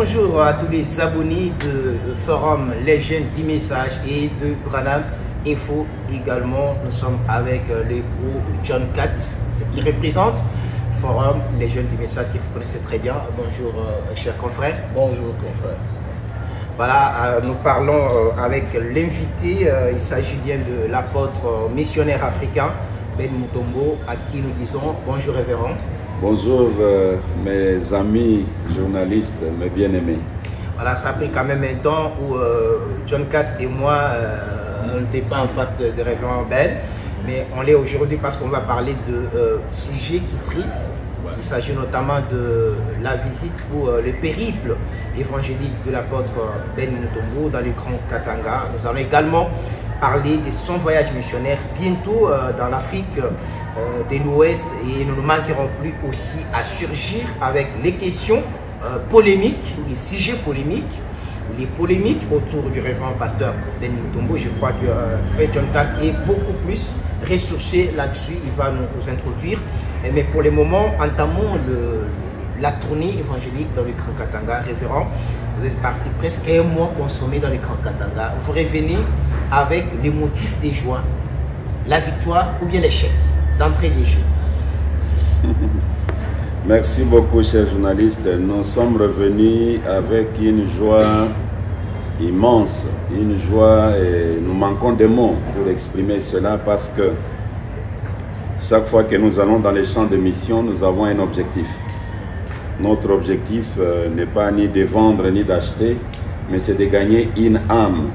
Bonjour à tous les abonnés de Forum Les Jeunes du Message et de Branham Info également. Nous sommes avec le gros John Cat qui représente Forum Les Jeunes du Message que vous connaissez très bien. Bonjour chers confrères. Bonjour confrères. Voilà, nous parlons avec l'invité. Il s'agit bien de l'apôtre missionnaire africain Ben Mutombo, à qui nous disons bonjour révérend. Bonjour mes amis journalistes, mes bien-aimés. Voilà, ça a pris quand même un temps où John Cat et moi, on n'était pas en face de révérend Ben, mais on l'est aujourd'hui parce qu'on va parler de sujets qui prient. Il s'agit notamment de la visite ou le périple évangélique de l'apôtre Ben Mutombo dans le Grand Katanga. Nous allons également parler de son voyage missionnaire bientôt dans l'Afrique de l'Ouest, et nous ne manquerons plus aussi à surgir avec les questions polémiques, les sujets polémiques, les polémiques autour du révérend pasteur Ben Mutombo. Je crois que Frère John Cat est beaucoup plus ressourcé là-dessus, il va nous introduire. Mais pour le moment, entamons la tournée évangélique dans le Grand Katanga. Révérend, vous êtes parti presque un mois consommé dans le Grand Katanga. Vous revenez avec les motifs des joies, la victoire ou bien l'échec d'entrée des jeux. Merci beaucoup, chers journalistes. Nous sommes revenus avec une joie immense, une joie, et nous manquons de mots pour exprimer cela, parce que chaque fois que nous allons dans les champs de mission, nous avons un objectif. Notre objectif n'est pas ni de vendre ni d'acheter, mais c'est de gagner une âme,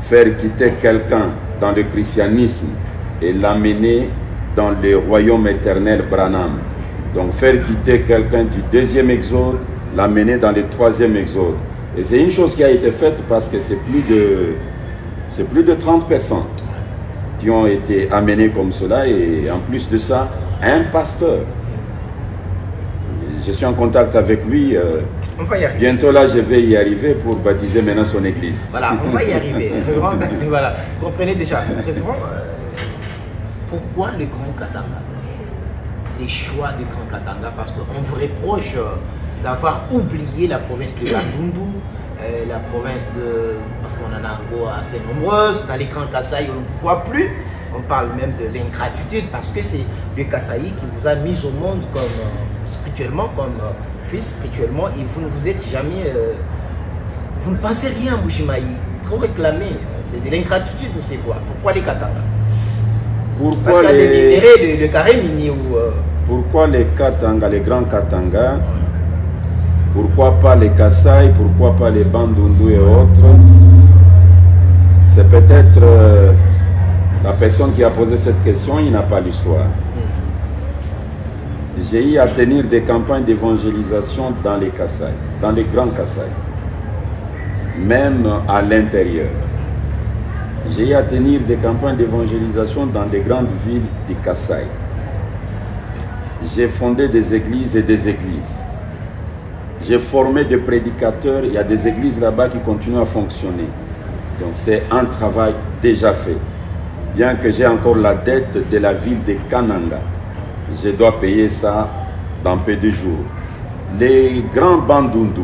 faire quitter quelqu'un dans le christianisme et l'amener dans le royaume éternel Branham. Donc faire quitter quelqu'un du deuxième exode, l'amener dans le troisième exode. Et c'est une chose qui a été faite, parce que c'est plus de 30 personnes qui ont été amenées comme cela, et en plus de ça, un pasteur. Je suis en contact avec lui. On va y arriver. Bientôt là, je vais y arriver pour baptiser maintenant son église. Voilà, on va y arriver. Révérend, voilà, vous comprenez déjà. Révérend, pourquoi le Grand Katanga? Les choix du Grand Katanga, parce qu'on vous reproche d'avoir oublié la province de Bandundu, la province de... parce qu'on en a encore assez nombreuses. Dans les Grands Kasaï, on ne vous voit plus. On parle même de l'ingratitude, parce que c'est le Kasaï qui vous a mis au monde comme spirituellement, comme fils spirituellement, et vous ne vous êtes jamais... vous ne pensez rien à Mbujimayi. Trop réclamé. C'est de l'ingratitude ou c'est quoi? Pourquoi les Katanga? Pourquoi parce les... le carré mini ou... Pourquoi les Katanga, les grands Katanga? Pourquoi pas les Kasaï? Pourquoi pas les Bandundu et autres? C'est peut-être la personne qui a posé cette question, il n'a pas l'histoire. J'ai eu à tenir des campagnes d'évangélisation dans les Kasaï, dans les grands Kasaï, même à l'intérieur. J'ai eu à tenir des campagnes d'évangélisation dans des grandes villes du Kasaï. J'ai fondé des églises et des églises. J'ai formé des prédicateurs. Il y a des églises là-bas qui continuent à fonctionner. Donc c'est un travail déjà fait. Bien que j'ai encore la dette de la ville de Kananga, je dois payer ça dans peu de jours. Les grands Bandundu,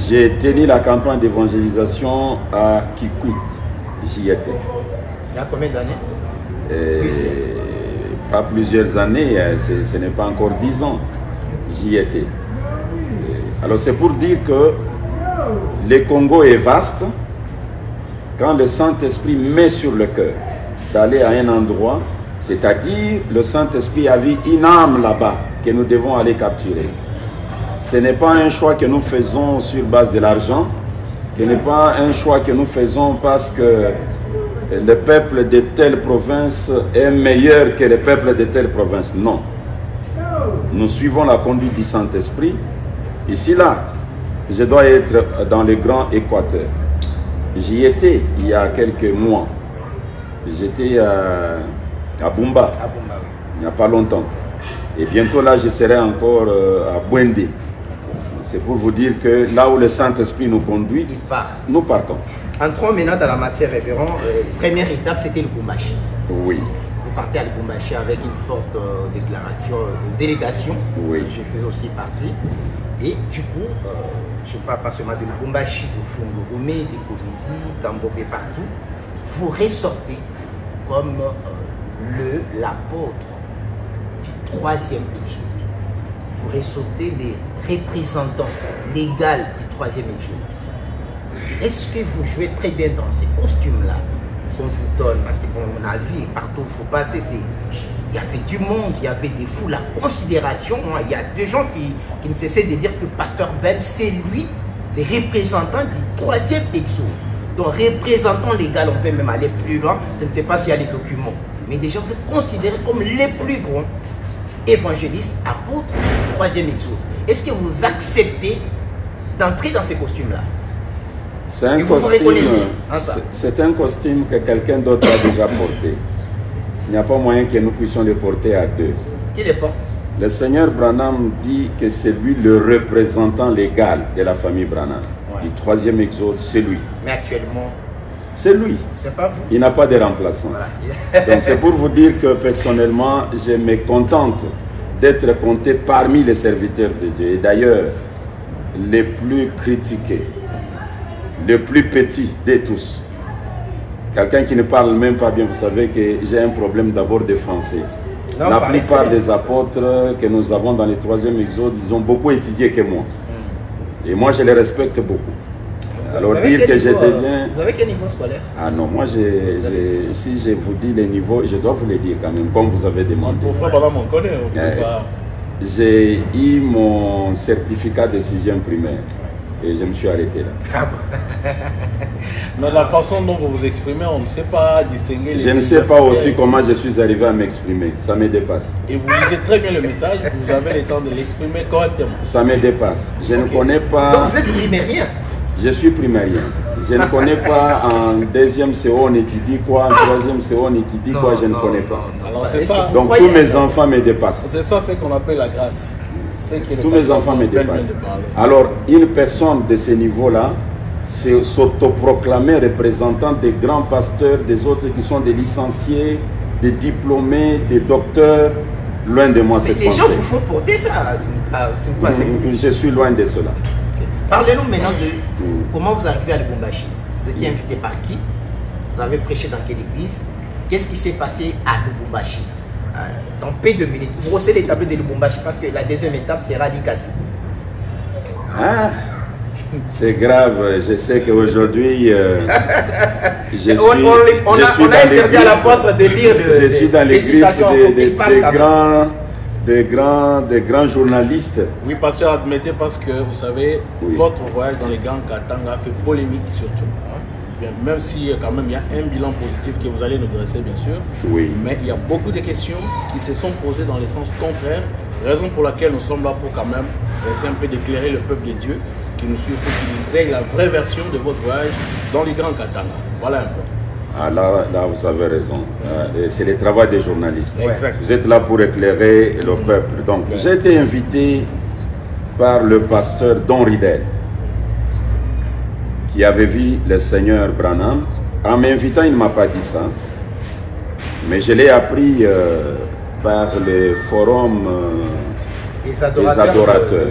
j'ai tenu la campagne d'évangélisation à Kikwit. J'y étais. Il y a combien d'années? Pas plusieurs années, ce n'est pas encore 10 ans. J'y étais. Alors c'est pour dire que le Congo est vaste. Quand le Saint-Esprit met sur le cœur d'aller à un endroit, c'est-à-dire le Saint-Esprit a vu une âme là-bas que nous devons aller capturer. Ce n'est pas un choix que nous faisons sur base de l'argent, ce n'est pas un choix que nous faisons parce que le peuple de telle province est meilleur que le peuple de telle province. Non. Nous suivons la conduite du Saint-Esprit. Ici, là, je dois être dans le Grand Équateur. J'y étais il y a quelques mois. J'étais à Bumba, il n'y a pas longtemps. Et bientôt là, je serai encore à Bwende. C'est pour vous dire que là où le Saint-Esprit nous conduit, nous partons. Entrons maintenant dans la matière, révérend. Première étape, c'était le Bumbashi. Oui. Vous partez à Lubumbashi avec une forte délégation. Oui. Je faisais aussi partie. Et du coup, je parle pas seulement de Lubumbashi, de Fungorome, de Kolwezi, Kambove, partout. Vous ressortez comme l'apôtre du 3e exode. Vous ressortez les représentants légaux du 3e exode. Est-ce que vous jouez très bien dans ces costumes-là qu'on vous donne? Parce que bon, on a vu partout où il faut passer, il y avait du monde, il y avait des fous, la considération. Il y a des gens qui ne cessaient de dire que Pasteur Ben, c'est lui, les représentants du 3e exode. Donc, représentant légal, on peut même aller plus loin. Je ne sais pas s'il y a les documents. Mais déjà, vous êtes considérés comme les plus grands évangélistes, apôtres du 3e exode. Est-ce que vous acceptez d'entrer dans ces costumes-là? C'est un costume que quelqu'un d'autre a déjà porté. Il n'y a pas moyen que nous puissions le porter à deux. Qui les porte? Le Seigneur Branham dit que c'est lui le représentant légal de la famille Branham. Ouais. Du 3e exode, c'est lui. Mais actuellement, c'est lui. C'est pas vous. Il n'a pas de remplaçant. Voilà. Donc c'est pour vous dire que personnellement, je me contente d'être compté parmi les serviteurs de Dieu. Et d'ailleurs, les plus critiqués, le plus petit de tous. Quelqu'un qui ne parle même pas bien, vous savez que j'ai un problème d'abord de français. Non, la plupart des apôtres que nous avons dans le 3e exode, ils ont beaucoup étudié que moi. Et moi, je les respecte beaucoup. Alors dire que je deviens... Vous avez quel niveau scolaire? Ah non, moi, si je vous dis les niveaux, je dois vous les dire quand même, comme vous avez demandé. J'ai eu mon certificat de 6e primaire. Et je me suis arrêté là. Mais la façon dont vous vous exprimez, on ne sait pas distinguer les... Je ne sais pas aussi comment je suis arrivé à m'exprimer. Ça me dépasse. Et vous lisez très bien le message, vous avez le temps de l'exprimer correctement. Ça me dépasse. Je ne connais pas... Donc vous êtes primérien? Je suis primérien. Je ne connais pas en 2e CO on étudie quoi, en 3e CO on étudie quoi, je ne connais pas. Alors c'est ça. Donc tous mes enfants me dépassent. C'est ça ce qu'on appelle la grâce. Tous mes enfants me dépassent. Alors, une personne de ce niveau-là s'autoproclamer représentant des grands pasteurs, des autres qui sont des licenciés, des diplômés, des docteurs. Loin de moi cette pensée. Les gens vous font porter ça. Je suis loin de cela. Okay. Parlez-nous maintenant de comment vous arrivez à Lubumbashi. Vous étiez invité par qui? Vous avez prêché dans quelle église? Qu'est-ce qui s'est passé à Lubumbashi? Dans peu de minutes, vous brossez les tableaux de Lubumbashi parce que la deuxième étape sera l'Ikasi. Ah, c'est grave. Je sais qu'aujourd'hui, on a interdit à l'apôtre de lire je suis dans les citations des grands journalistes. Oui, pasteur, admettez parce que vous savez, votre voyage dans les Grands Katanga a fait polémique surtout. Bien, même si quand même il y a un bilan positif que vous allez nous dresser bien sûr, mais il y a beaucoup de questions qui se sont posées dans le sens contraire, raison pour laquelle nous sommes là pour quand même essayer un peu d'éclairer le peuple de Dieu qui nous suit pour qu'ils aient la vraie version de votre voyage dans les Grands Katanga. Voilà un peu. Ah, là vous avez raison. C'est le travail des journalistes. Exact. Vous êtes là pour éclairer le peuple. Donc j'ai été invité par le pasteur Don Ridel, qui avait vu le Seigneur Branham. En m'invitant, il ne m'a pas dit ça. Mais je l'ai appris par le forum des adorateurs.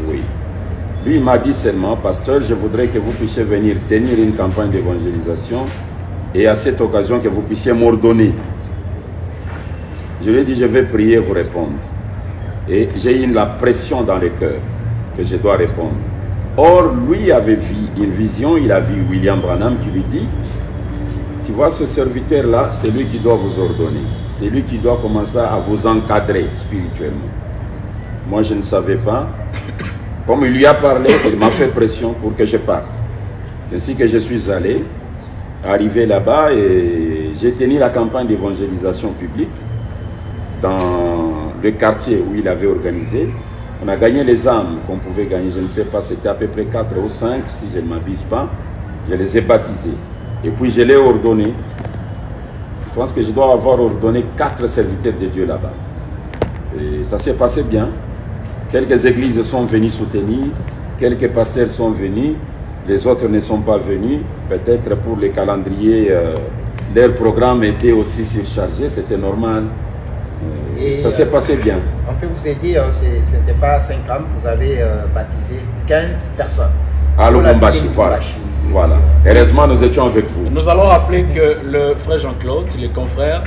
Oui. Lui, il m'a dit seulement, pasteur, je voudrais que vous puissiez venir tenir une campagne d'évangélisation et à cette occasion que vous puissiez m'ordonner. Je lui ai dit, je vais prier, vous répondre. Et j'ai eu la pression dans le cœur que je dois répondre. Or, lui avait vu une vision, il a vu William Branham qui lui dit, tu vois ce serviteur-là, c'est lui qui doit vous ordonner. C'est lui qui doit commencer à vous encadrer spirituellement. Moi, je ne savais pas. Comme il lui a parlé, il m'a fait pression pour que je parte. C'est ainsi que je suis allé, arrivé là-bas et j'ai tenu la campagne d'évangélisation publique dans le quartier où il avait organisé. On a gagné les âmes qu'on pouvait gagner, je ne sais pas, c'était à peu près 4 ou 5, si je ne m'abuse pas. Je les ai baptisés. Et puis je l'ai ordonné. Je pense que je dois avoir ordonné 4 serviteurs de Dieu là-bas. Et ça s'est passé bien. Quelques églises sont venues soutenir, quelques pasteurs sont venus, les autres ne sont pas venus, peut-être pour les calendriers leur programme était aussi surchargé, c'était normal. Ça s'est passé bien. On peut vous aider, ce n'était pas 5 hommes, vous avez baptisé 15 personnes. À Lubumbashi, voilà. Heureusement, nous étions avec vous. Nous allons rappeler que le frère Jean-Claude, les confrères,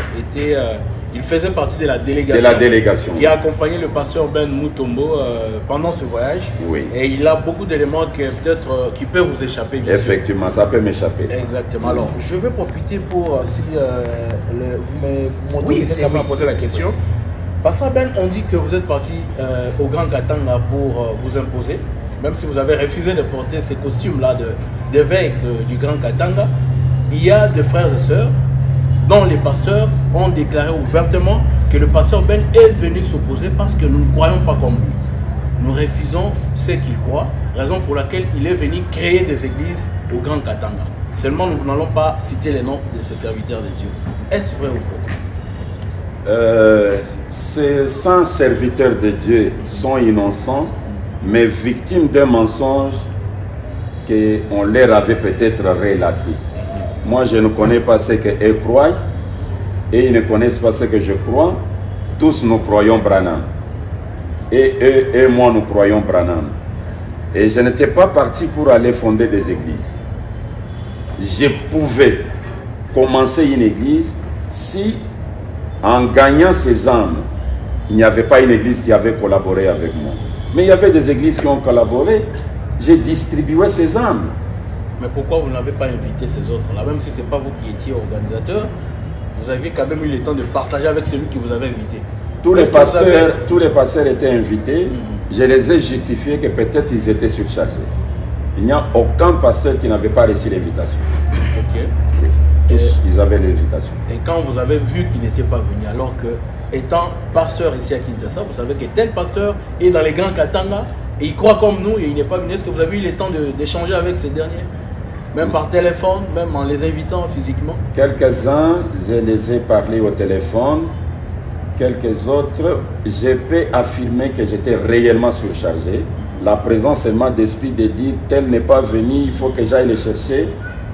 il faisait partie de la délégation. Qui a accompagné le pasteur Ben Mutombo pendant ce voyage. Oui. Et il a beaucoup d'éléments qui peuvent vous échapper. Effectivement, ça peut m'échapper. Exactement. Alors, je vais profiter pour, si vous m'autorisez à poser la question. Pasteur Ben, on dit que vous êtes parti au Grand Katanga pour vous imposer. Même si vous avez refusé de porter ces costumes-là d'évêque du Grand Katanga, il y a des frères et sœurs dont les pasteurs ont déclaré ouvertement que le pasteur Ben est venu s'opposer parce que nous ne croyons pas comme lui. Nous refusons ce qu'il croit, raison pour laquelle il est venu créer des églises au Grand Katanga. Seulement, nous n'allons pas citer les noms de ces serviteurs de Dieu. Est-ce vrai ou faux? Ces 100 serviteurs de Dieu sont innocents, mais victimes d'un mensonge qu'on leur avait peut-être relaté. Moi, je ne connais pas ce qu'eux croient et ils ne connaissent pas ce que je crois. Tous nous croyons Branham. Et eux et moi, nous croyons Branham. Et je n'étais pas parti pour aller fonder des églises. Je pouvais commencer une église si, en gagnant ces âmes, il n'y avait pas une église qui avait collaboré avec moi. Mais il y avait des églises qui ont collaboré. J'ai distribué ces âmes. Mais pourquoi vous n'avez pas invité ces autres-là? Même si ce n'est pas vous qui étiez organisateur, vous aviez quand même eu le temps de partager avec celui qui vous avait invité. Tous les pasteurs étaient invités. Je les ai justifiés que peut-être ils étaient surchargés. Il n'y a aucun pasteur qui n'avait pas reçu l'invitation. Ok. Oui. Tous, ils avaient l'invitation. Et quand vous avez vu qu'ils n'étaient pas venus, alors que, étant pasteur ici à Kinshasa, vous savez que tel pasteur est dans les Grands Katanga et il croit comme nous et il n'est pas venu. Est-ce que vous avez eu le temps d'échanger avec ces derniers? Même par téléphone, même en les invitant physiquement? Quelques-uns, je les ai parlé au téléphone. Quelques autres, je peux affirmer que j'étais réellement surchargé. La présence seulement d'esprit de dire tel n'est pas venu, il faut que j'aille le chercher.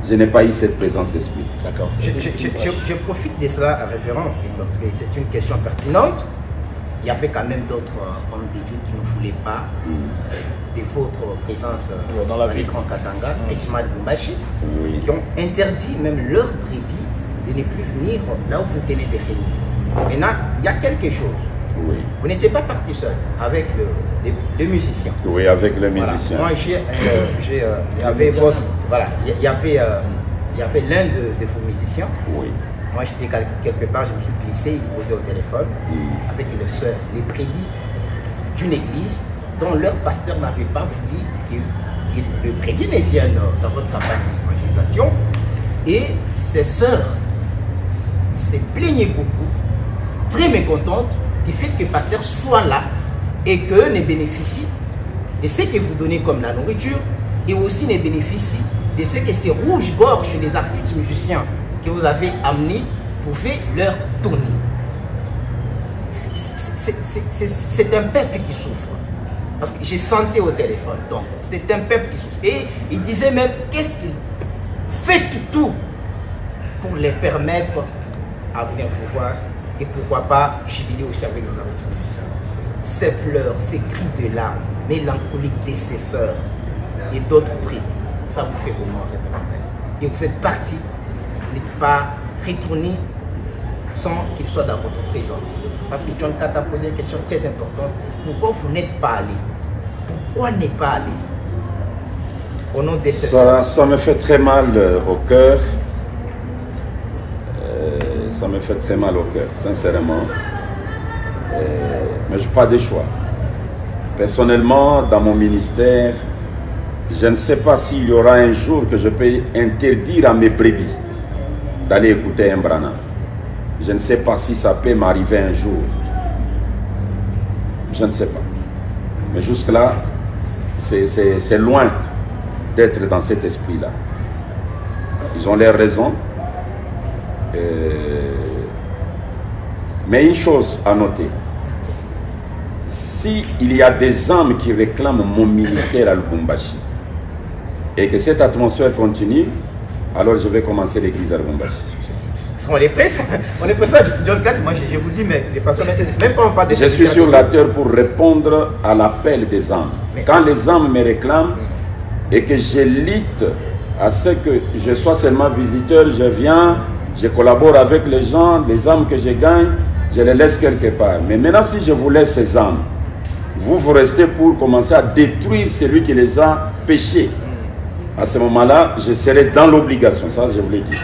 Je n'ai pas eu cette présence d'esprit. D'accord. Je profite de cela, référent, parce que c'est une question pertinente. Il y avait quand même d'autres hommes de Dieu qui ne voulaient pas de votre présence dans la ville Grand Katanga, Ismaël Lubumbashi, qui ont interdit même leurs brebis de ne plus venir là où vous tenez des réunions. Maintenant, il y a quelque chose. Oui. Vous n'étiez pas parti seul avec le musicien. Oui, avec le musicien. Voilà. Moi, il y avait l'un de vos musiciens. Oui. Moi, j'étais quelque part, je me suis glissé, il posait au téléphone avec les sœurs, les brebis d'une église dont leur pasteur n'avait pas voulu que le brebis ne vienne dans votre campagne d'évangélisation. Et ces sœurs se plaignaient beaucoup, très mécontentes du fait que le pasteur soit là et qu'eux ne bénéficient de ce que vous donnez comme la nourriture et aussi ne bénéficient de ce que ces rouges-gorges chez les artistes musiciens que vous avez amenés pouvaient leur donner. C'est un peuple qui souffre. Parce que j'ai senti au téléphone. Donc, c'est un peuple qui souffre. Et il disait même, qu'est-ce qu'il fait tout pour les permettre à venir vous voir et pourquoi pas jubiler aussi avec nos artistes musiciens. Ces pleurs, ces cris de larmes, mélancoliques de ses sœurs et d'autres brebis, ça vous fait comment, révérend? Et vous êtes parti, vous n'êtes pas retourné sans qu'il soit dans votre présence. Parce que John Kat a posé une question très importante. Pourquoi vous n'êtes pas allé? Pourquoi ne pas aller? Au nom de ça me fait très mal au cœur. Ça me fait très mal au cœur, sincèrement. Mais je n'ai pas de choix. Personnellement, dans mon ministère, je ne sais pas s'il y aura un jour que je peux interdire à mes brebis d'aller écouter un Branham. Je ne sais pas si ça peut m'arriver un jour. Je ne sais pas. Mais jusque-là, c'est loin d'être dans cet esprit-là. Ils ont leurs raisons. Mais une chose à noter. S'il y a des âmes qui réclament mon ministère à Lubumbashi et que cette atmosphère continue, alors je vais commencer l'église à Lubumbashi. on les presse. On est pressé à John 4. Moi, je vous dis, mais les pasteurs, même quand on parle de... Je suis sur la terre pour répondre à l'appel des âmes. Quand les âmes me réclament et que j'élite à ce que je sois seulement visiteur, je viens, je collabore avec les gens, les âmes que je gagne, je les laisse quelque part. Mais maintenant, si je vous laisse ces âmes, vous restez pour commencer à détruire celui qui les a péchés. À ce moment-là, je serai dans l'obligation, ça je vous l'ai dit.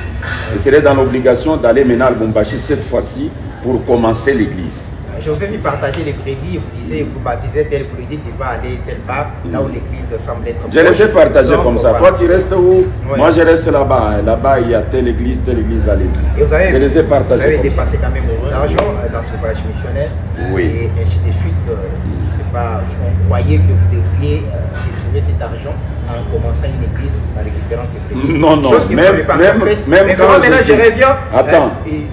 Je serai dans l'obligation d'aller maintenant à Lubumbashi cette fois-ci pour commencer l'église. Je vous ai vu partager les brebis, vous disiez, vous baptisez tel, vous lui dites, il va aller tel part, là où l'église semble être... Je les ai partagés comme ça. Toi, tu restes où? Oui. Moi, je reste là-bas. Là-bas, il y a telle église, allez-y. Je les ai partagés. Vous avez dépassé quand même beaucoup d'argent dans ce voyage missionnaire. Oui. Et ainsi de suite. C'est pas, on croyait que vous devriez retrouver cet argent en commençant une église, en récupérant ces prix. Non, non, même quand je reviens...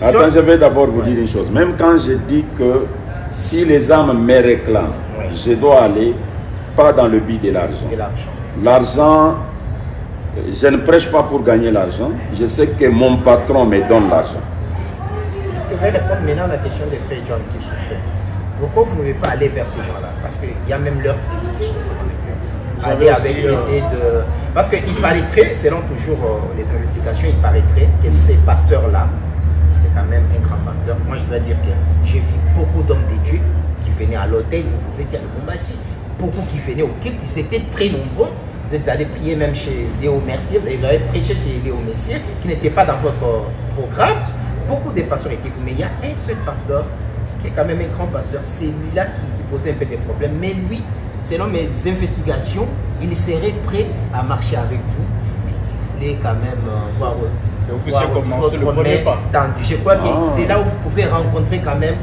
Attends, je vais d'abord vous dire une chose. Même quand je dis que si les âmes me réclament, je dois aller, pas dans le but de l'argent. L'argent, je ne prêche pas pour gagner l'argent. Je sais que mon patron me donne l'argent. Est-ce que vous allez répondre maintenant à la question des frères John qui souffraient? Pourquoi vous ne pouvez pas aller vers ces gens-là? Parce qu'il y a même leur pays qui souffrent dans le cœur. Aller avec essayer de... Parce qu'il paraîtrait, selon toujours les investigations, il paraîtrait que ces pasteurs-là, c'est quand même un grand pasteur. Moi, je dois dire que j'ai vu beaucoup d'hommes de Dieu qui venaient à l'hôtel, vous étiez à Lubumbashi, beaucoup qui venaient au culte, ils étaient très nombreux. Vous êtes allés prier même chez Léo Mercier, vous avez prêché chez Léo Mercier, qui n'était pas dans votre programme. Beaucoup de pasteurs étaient vous, mais il y a un seul pasteur qui est quand même un grand pasteur, c'est lui-là qui posait un peu des problèmes. Mais lui, selon mes investigations, il serait prêt à marcher avec vous. Il voulait quand même voir votre main tendue. Je crois que c'est là où vous pouvez rencontrer quand même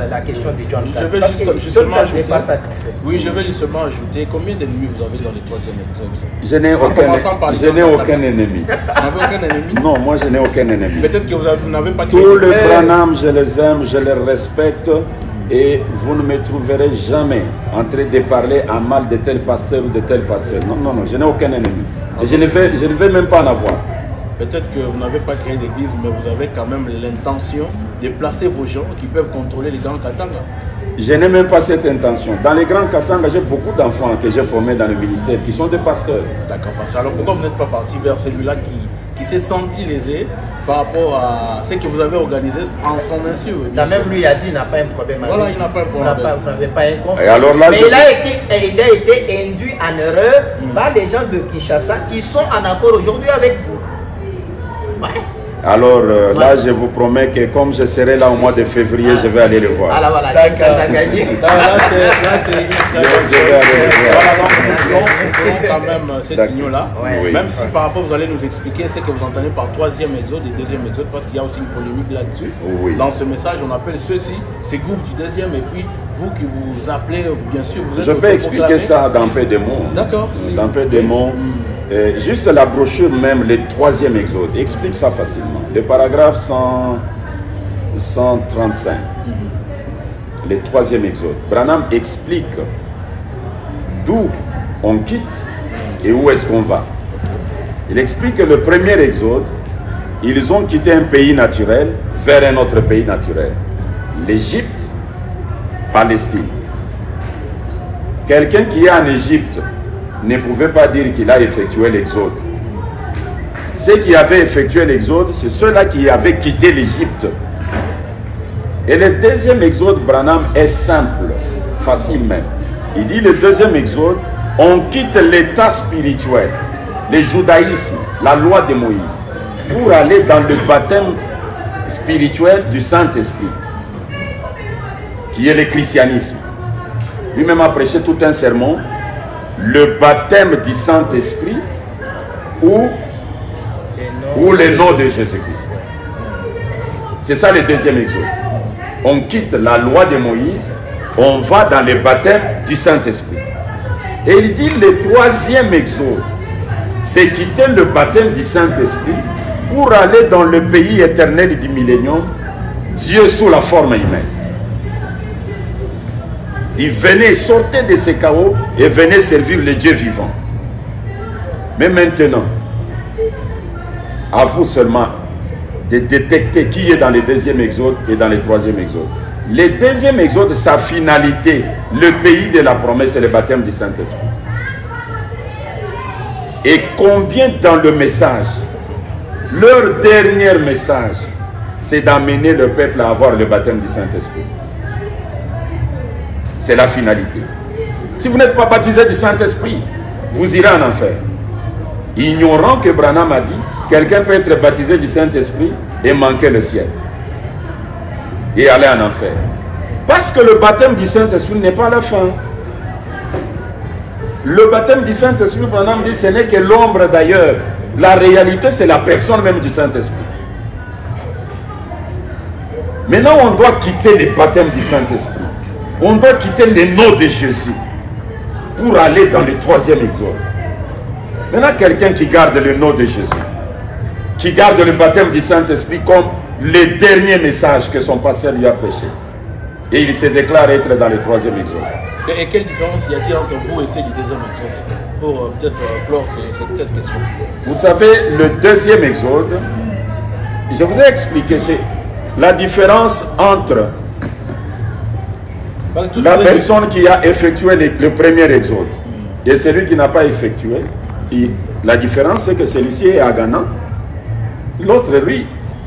la question de John 4. Je vais justement ajouter, pas satisfait. Oui, je vais justement ajouter combien d'ennemis vous avez dans les troisième exode. Je n'ai aucun ennemi. Vous n'avez aucun ennemi? Non, moi je n'ai aucun ennemi. Peut-être que vous n'avez pas... Tous les Branham, je les aime, je les respecte. Et vous ne me trouverez jamais en train de parler à mal de tel pasteur ou de tel pasteur. Non, non, non, je n'ai aucun ennemi. Et je ne vais même pas en avoir. Peut-être que vous n'avez pas créé d'église, mais vous avez quand même l'intention de placer vos gens qui peuvent contrôler les grands Katanga. Je n'ai même pas cette intention. Dans les grands Katanga, j'ai beaucoup d'enfants que j'ai formés dans le ministère qui sont des pasteurs. D'accord, pasteur. Alors pourquoi vous n'êtes pas parti vers celui-là qui s'est senti lésé par rapport à ce que vous avez organisé en son insu? Même lui a dit qu'il n'a pas un problème avec voilà, il n'a pas un problème. Vous n'avez pas un conflit. Là, mais il a été induit en erreur par les gens de Kinshasa qui sont en accord aujourd'hui avec vous. Ouais. Alors là, je vous promets que comme je serai là au mois de février, je vais aller le voir. Ah là, voilà, t'as gagné. Je vais aller le voir. Voilà, donc nous quand même cette union-là. Oui. Même si par rapport, vous allez nous expliquer ce que vous entendez par troisième exode et deuxième exode, parce qu'il y a aussi une polémique là-dessus. Oui. Dans ce message, on appelle ceux-ci, ces groupes du deuxième, et puis vous qui vous appelez, bien sûr, vous êtes... Je peux expliquer ça dans peu de mots. D'accord. Dans peu de mots. Juste la brochure même, le troisième exode, explique ça facilement. Le paragraphe 135, le troisième exode. Branham explique d'où on quitte et où est-ce qu'on va. Il explique que le premier exode, ils ont quitté un pays naturel vers un autre pays naturel. L'Égypte, Palestine. Quelqu'un qui est en Égypte ne pouvait pas dire qu'il a effectué l'exode. Ceux qui avaient effectué l'exode, c'est ceux-là qui avaient quitté l'Égypte. Et le deuxième exode, Branham, est simple, facile même. Il dit le deuxième exode, on quitte l'état spirituel, le judaïsme, la loi de Moïse, pour aller dans le baptême spirituel du Saint-Esprit, qui est le christianisme. Lui-même a prêché tout un sermon, le baptême du Saint-Esprit ou le nom de Jésus-Christ. C'est ça le deuxième exode. On quitte la loi de Moïse, on va dans le baptême du Saint-Esprit. Et il dit le troisième exode, c'est quitter le baptême du Saint-Esprit pour aller dans le pays éternel du millénium, Dieu sous la forme humaine. Il venait, sortez de ce chaos et venez servir le Dieu vivant. Mais maintenant, à vous seulement de détecter qui est dans le deuxième exode et dans le troisième exode. Le deuxième exode, sa finalité, le pays de la promesse, c'est le baptême du Saint-Esprit. Et combien dans le message, leur dernier message, c'est d'amener le peuple à avoir le baptême du Saint-Esprit. C'est la finalité. Si vous n'êtes pas baptisé du Saint-Esprit, vous irez en enfer. Ignorant que Branham a dit, quelqu'un peut être baptisé du Saint-Esprit et manquer le ciel. Et aller en enfer. Parce que le baptême du Saint-Esprit n'est pas la fin. Le baptême du Saint-Esprit, Branham dit, ce n'est que l'ombre d'ailleurs. La réalité, c'est la personne même du Saint-Esprit. Maintenant, on doit quitter le baptême du Saint-Esprit. On doit quitter le nom de Jésus pour aller dans le troisième exode. Maintenant, quelqu'un qui garde le nom de Jésus, qui garde le baptême du Saint-Esprit comme le dernier message que son pasteur lui a prêché. Et il se déclare être dans le troisième exode. Et quelle différence y a-t-il entre vous et ceux du deuxième exode? Pour peut-être clore cette question. Vous savez, le deuxième exode, je vous ai expliqué, c'est la différence entre la personne qui a effectué le premier exode et celui qui n'a pas effectué. Et la différence, c'est que celui-ci est à Ghana, l'autre, lui,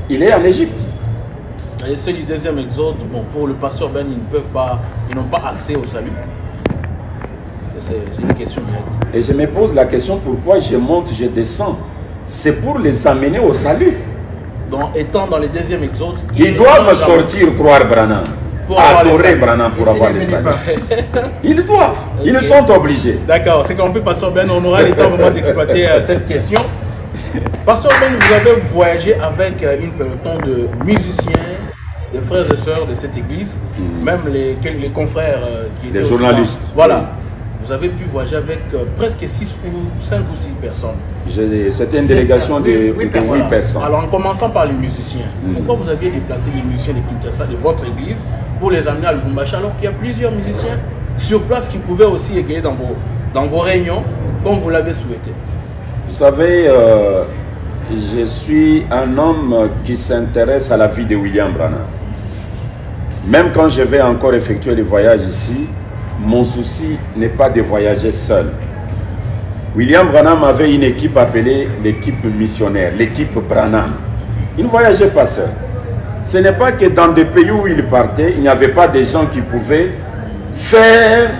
il est en Égypte. Et ceux du deuxième exode, bon, pour le pasteur Ben, ils n'ont pas accès au salut. C'est une question directe. Et je me pose la question, pourquoi je monte, je descends? C'est pour les amener au salut. Donc, étant dans le deuxième exode, ils doivent sortir, croire Branham, adorer Branham pour avoir le salut. Ils doivent, okay. Ils sont obligés. D'accord, c'est compris, pasteur Ben, on aura le temps vraiment d'exploiter cette question. Pasteur Ben, vous avez voyagé avec une peloton de musiciens, de frères et sœurs de cette église, même les confrères qui étaient des journalistes. Voilà. Vous avez pu voyager avec presque 5 ou 6 personnes. C'était une délégation de 8 personnes. Alors en commençant par les musiciens, pourquoi vous aviez déplacé les musiciens de Kinshasa de votre église pour les amener à Lubumbashi alors qu'il y a plusieurs musiciens sur place qui pouvaient aussi égayer dans vos réunions comme vous l'avez souhaité? Vous savez, je suis un homme qui s'intéresse à la vie de William Branham. Même quand je vais encore effectuer les voyages ici, mon souci n'est pas de voyager seul. William Branham avait une équipe appelée l'équipe missionnaire, l'équipe Branham. Il ne voyageait pas seul. Ce n'est pas que dans des pays où il partait, il n'y avait pas des gens qui pouvaient faire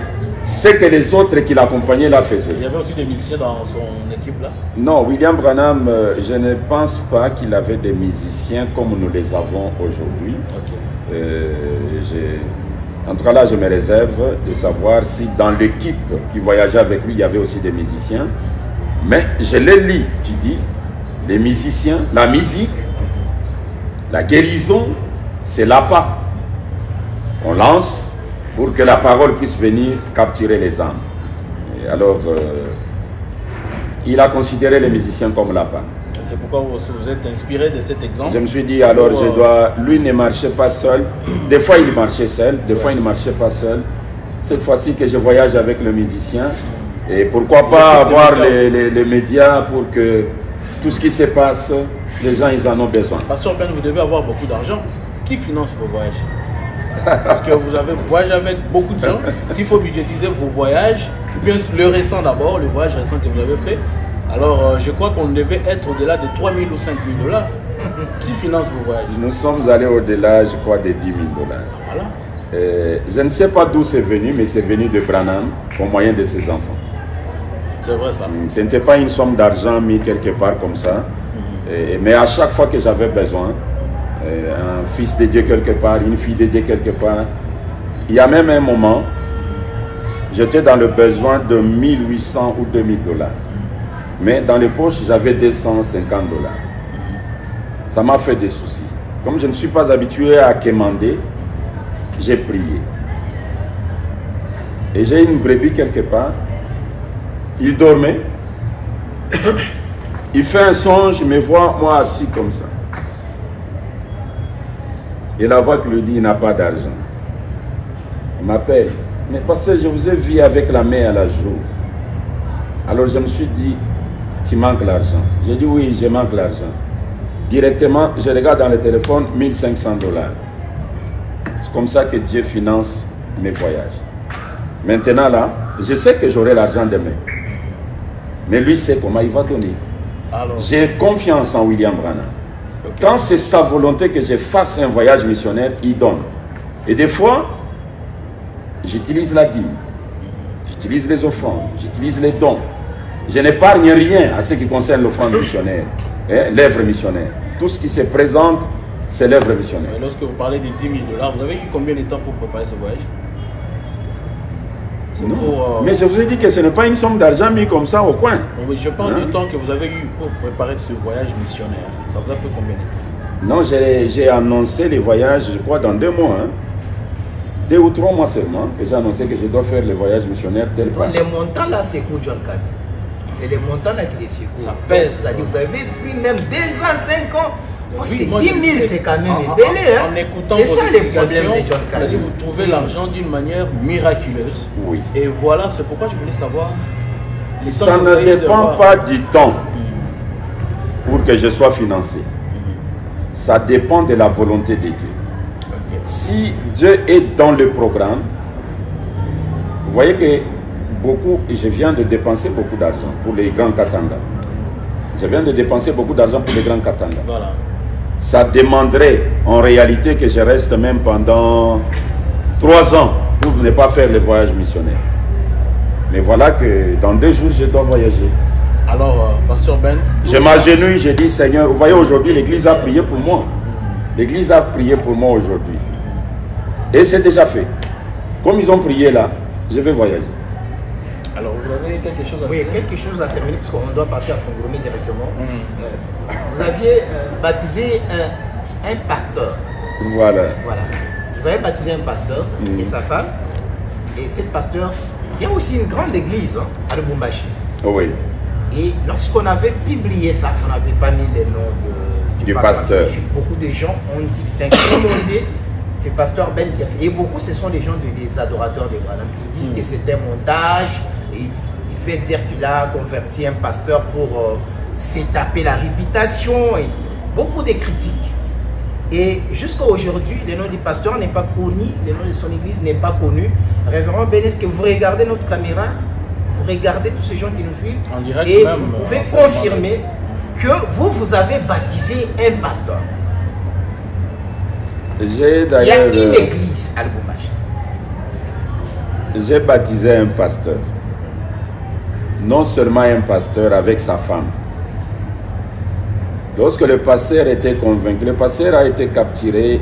ce que les autres qui l'accompagnaient là faisaient. Il y avait aussi des musiciens dans son équipe là? Non, William Branham, je ne pense pas qu'il avait des musiciens comme nous les avons aujourd'hui. Okay. En tout cas, là, je me réserve de savoir si dans l'équipe qui voyageait avec lui, il y avait aussi des musiciens. Mais je l'ai lu qui dit, les musiciens, la musique, la guérison, c'est l'appât. On lance pour que la parole puisse venir capturer les âmes. Et alors, il a considéré les musiciens comme l'appât. C'est pourquoi vous êtes inspiré de cet exemple. Je me suis dit, alors je dois... Lui ne marchait pas seul. Des fois, il marchait seul. Des fois, il ne marchait pas seul. Cette fois-ci que je voyage avec le musicien. Et pourquoi pas avoir les médias pour que tout ce qui se passe, les gens, ils en ont besoin. Pasteur Ben, vous devez avoir beaucoup d'argent. Qui finance vos voyages? Parce que vous avez voyagé avec beaucoup de gens. S'il faut budgétiser vos voyages, ou bien le récent d'abord, le voyage récent que vous avez fait, alors, je crois qu'on devait être au-delà de 3 000 ou 5 000 $. Qui finance vos voyages? Nous sommes allés au-delà, je crois, de 10 000 $. Voilà. Je ne sais pas d'où c'est venu, mais c'est venu de Branham au moyen de ses enfants. C'est vrai ça. Ce n'était pas une somme d'argent mise quelque part comme ça. Mais à chaque fois que j'avais besoin, un fils de Dieu quelque part, une fille de Dieu quelque part, il y a même un moment, j'étais dans le besoin de 1 800 ou 2 000 $. Mais dans les poches, j'avais 250 $. Ça m'a fait des soucis. Comme je ne suis pas habitué à quémander, j'ai prié. Et j'ai une brebis quelque part. Il dormait. Il fait un songe, me voit moi assis comme ça. Et la voix qui lui dit, il n'a pas d'argent. Il m'appelle. Mais parce que je vous ai vu avec la main à la joue. Alors je me suis dit, tu manques l'argent. J'ai dit oui, je manque l'argent. directement, je regarde dans le téléphone 1500 $. C'est comme ça que Dieu finance mes voyages. Maintenant là, je sais que j'aurai l'argent demain. Mais lui sait comment il va donner. J'ai confiance en William Branham. Quand c'est sa volonté que je fasse un voyage missionnaire, il donne. Et des fois, j'utilise la dîme, j'utilise les offrandes, j'utilise les dons. Je n'épargne rien à ce qui concerne l'offrande missionnaire, l'œuvre missionnaire. Tout ce qui se présente, c'est l'œuvre missionnaire. Et lorsque vous parlez de 10 000 $, vous avez eu combien de temps pour préparer ce voyage? Non, mais je vous ai dit que ce n'est pas une somme d'argent mis comme ça au coin. Oui, je parle du temps que vous avez eu pour préparer ce voyage missionnaire. Ça vous a pris combien de temps? Non, j'ai annoncé les voyages, je crois, dans 2 mois. 2 ou 3 mois seulement, que j'ai annoncé que je dois faire les voyages missionnaires tel part. Les montants là, c'est quoi, John Cat? C'est les montants là qui les secouent. Ça pèse. C'est-à-dire vous avez pris même 2 ans, 5 ans. Parce Oui, que 10 000, c'est quand même ébélé. C'est ça les problèmes de John Cat. Vous trouvez l'argent d'une manière miraculeuse. Oui. Et voilà, c'est pourquoi je voulais savoir. Ça ne dépend pas du temps pour que je sois financé. Ça dépend de la volonté de Dieu. Si Dieu est dans le programme, vous voyez que je viens de dépenser beaucoup d'argent pour les grands Katanga. Je viens de dépenser beaucoup d'argent pour les grands Katanga. Voilà. Ça demanderait en réalité que je reste même pendant 3 ans pour ne pas faire le voyage missionnaire. Mais voilà que dans 2 jours, je dois voyager. Alors, Pasteur Ben, je m'agenouille, je dis Seigneur, vous voyez aujourd'hui, l'Église a prié pour moi. L'Église a prié pour moi aujourd'hui. Et c'est déjà fait. Comme ils ont prié là, je vais voyager. Alors, vous avez quelque chose à terminer? Oui, quelque chose à terminer, parce qu'on doit partir à Fongolomé directement. Vous aviez baptisé un pasteur. Voilà. Vous avez baptisé un pasteur et sa femme. Et cette pasteur, il y a aussi une grande église à Lubumbashi. Oui. Et lorsqu'on avait publié ça, on n'avait pas mis les noms du pasteur. Beaucoup de gens ont dit que c'était un communauté. C'est Pasteur Ben qui a fait. Et beaucoup, ce sont des gens, des adorateurs de Branham qui disent que c'était un montage. Et il fait dire qu'il a converti un pasteur pour s'étaper la réputation. Et beaucoup de critiques. Et jusqu'à aujourd'hui, le nom du pasteur n'est pas connu, le nom de son église n'est pas connu. Révérend Ben, est-ce que vous regardez notre caméra? Vous regardez tous ces gens qui nous suivent en direct et même, vous pouvez confirmer que vous avez baptisé un pasteur. Il y a une église à Lubumbashi. J'ai baptisé un pasteur. Non seulement un pasteur avec sa femme. Lorsque le pasteur était convaincu, le pasteur a été capturé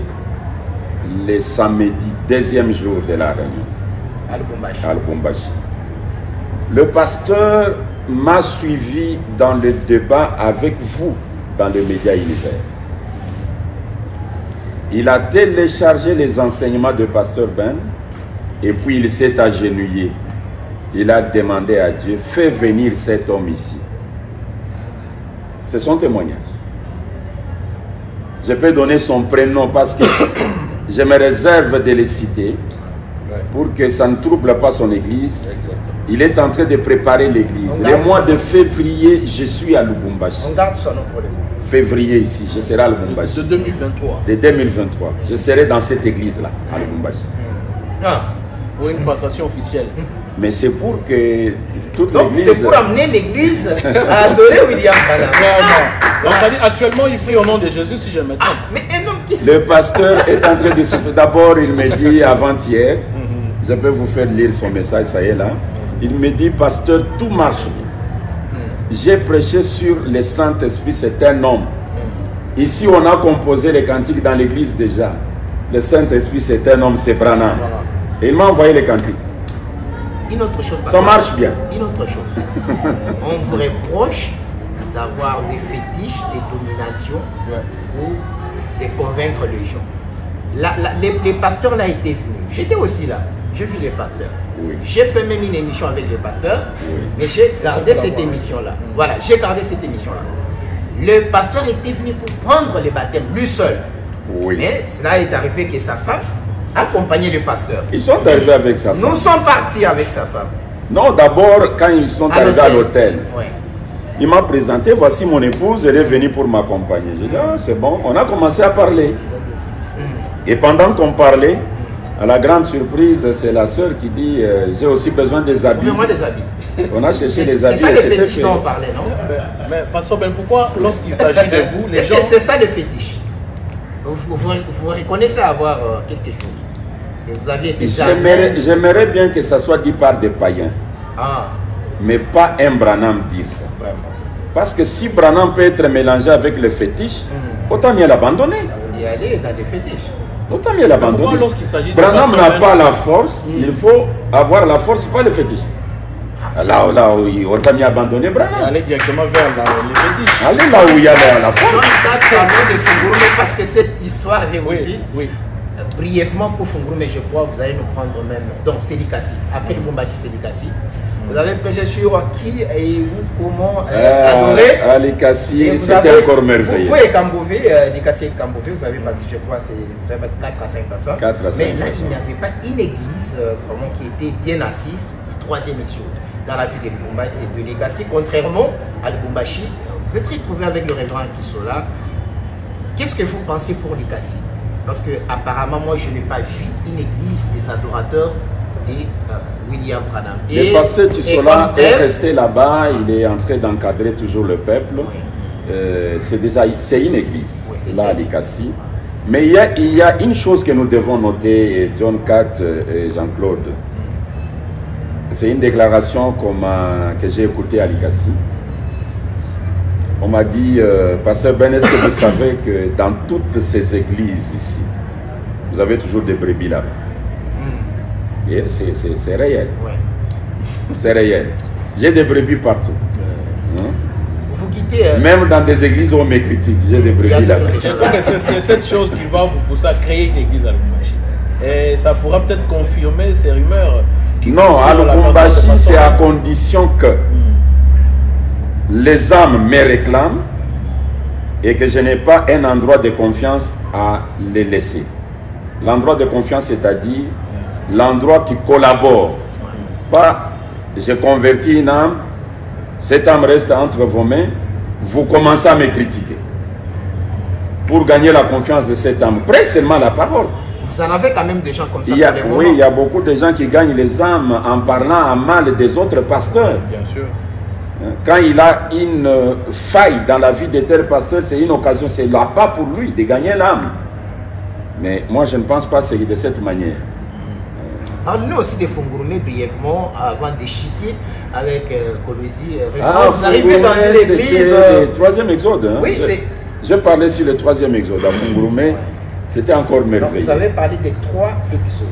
le samedi, 2e jour de la réunion. À Lubumbashi. Le pasteur m'a suivi dans le débat avec vous dans le média univers. Il a téléchargé les enseignements de Pasteur Ben et puis il s'est agenouillé. Il a demandé à Dieu, fais venir cet homme ici. C'est son témoignage. Je peux donner son prénom parce que je me réserve de le citer pour que ça ne trouble pas son église. Il est en train de préparer l'église. Le mois de février, je suis à Lubumbashi. On garde son nom pour le mois. Février ici, je serai à Lubumbashi. De 2023. De 2023. Je serai dans cette église-là, à Lubumbashi. Pour une passation officielle. Mais c'est pour que toute l'église... C'est pour amener l'église à adorer William Branham. Donc, ça dit, actuellement, il prie au nom de Jésus, si je me trompe. Le pasteur est en train de souffrir. D'abord, il me dit avant-hier, je peux vous faire lire son message, ça y est là. Il me dit, pasteur, tout marche bien. J'ai prêché sur le Saint-Esprit, c'est un homme. Ici, on a composé les cantiques dans l'église déjà. Le Saint-Esprit, c'est un homme, c'est Branham. Et il m'a envoyé les cantiques. Une autre chose, ça marche bien. Une autre chose. On vous reproche d'avoir des fétiches, des dominations ou de convaincre les gens. Les pasteurs là étaient venus. J'étais aussi là. J'ai vu les pasteurs. Oui. J'ai fait même une émission avec les pasteurs, mais j'ai gardé cette émission-là. Voilà, j'ai gardé cette émission-là. Le pasteur était venu pour prendre les baptêmes, lui seul. Oui. Mais cela est arrivé que sa femme accompagnait le pasteur. Ils sont arrivés avec sa femme. Nous sommes partis avec sa femme. Non, d'abord, quand ils sont arrivés à l'hôtel, Il m'a présenté, voici mon épouse, elle est venue pour m'accompagner. J'ai dit, ah, c'est bon. On a commencé à parler. Et pendant qu'on parlait, à la grande surprise, c'est la sœur qui dit, j'ai aussi besoin des habits. Moi des habits. On a cherché les habits. C'est ça les fétiches dont on parlait, non? Mais Pasteur Ben, pourquoi lorsqu'il s'agit de vous, les gens... Est-ce que c'est ça les fétiches? Vous reconnaissez avoir quelque chose? Vous aviez déjà... J'aimerais bien que ça soit dit par des païens. Ah. Mais pas un Branham dire ça. Vraiment. Parce que si Branham peut être mélangé avec le fétiche, autant mieux l'abandonner. On y aller dans les fétiches. Autant mieux l'abandonner. Branham n'a pas la force, il faut avoir la force, pas le fétiche. Là où autant mieux abandonner Branham. Aller directement vers les fétiches. Allez là où il y a la force. Parce que cette histoire, je vous dis, brièvement pour Fungurume, je crois, vous allez nous prendre même. Donc, Sélikassi. Après le Lubumbashi, Sélikassi. Vous avez prêché sur qui et où, comment adorer. Alikassi, c'était encore merveilleux. Vous et Kambové, Alikassi et Kambové, vous avez battu, je crois, vous avez battu 4 à 5 personnes. 4 à 5 mais là, il n'y avait pas une église vraiment qui était bien assise, du 3e exode, dans la ville de Alikassi. Contrairement à Lubumbashi, vous êtes retrouvé avec le révérend Kisola. Qu'est-ce que vous pensez pour Alikassi? Parce que apparemment, moi, je n'ai pas vu une église des adorateurs de William Branham. Le pasteur Kisola est resté là-bas, il est en train d'encadrer toujours le peuple. Oui. C'est une église, oui, là à Alikassi. Mais il y a une chose que nous devons noter, John Cat et Jean-Claude. C'est une déclaration que j'ai écoutée à Alikassi. On m'a dit, Pasteur Ben, est-ce que vous savez que dans toutes ces églises ici, vous avez toujours des brebis là-bas? C'est réel. Ouais. C'est réel. J'ai des brebis partout. Vous quittez... Même dans des églises où on me critique, j'ai des brebis là-bas. C'est cette chose qui va vous pousser à créer une église à Lubumbashi. Et ça pourra peut-être confirmer ces rumeurs. Non, à Lubumbashi, c'est à condition que les âmes me réclament et que je n'ai pas un endroit de confiance à les laisser. L'endroit de confiance, c'est-à-dire l'endroit qui collabore. Pas, j'ai converti une âme, cette âme reste entre vos mains, vous commencez à me critiquer. Pour gagner la confiance de cette âme, prêtez seulement la parole. Vous en avez quand même des gens comme ça. Oui, il y a beaucoup de gens qui gagnent les âmes en parlant à mal des autres pasteurs. Bien sûr. Quand il a une faille dans la vie de tel pasteur, c'est une occasion, c'est là pas pour lui de gagner l'âme. Mais moi, je ne pense pas que c'est de cette manière. Parlez-nous aussi de Fungurume brièvement avant de chiquer avec Kolwezi. Vous arrivez dans une église. Le 3e exode. Hein? Oui, c'est. Je parlais sur le 3e exode à Fungurume. C'était encore merveilleux. Vous avez parlé des 3 exodes.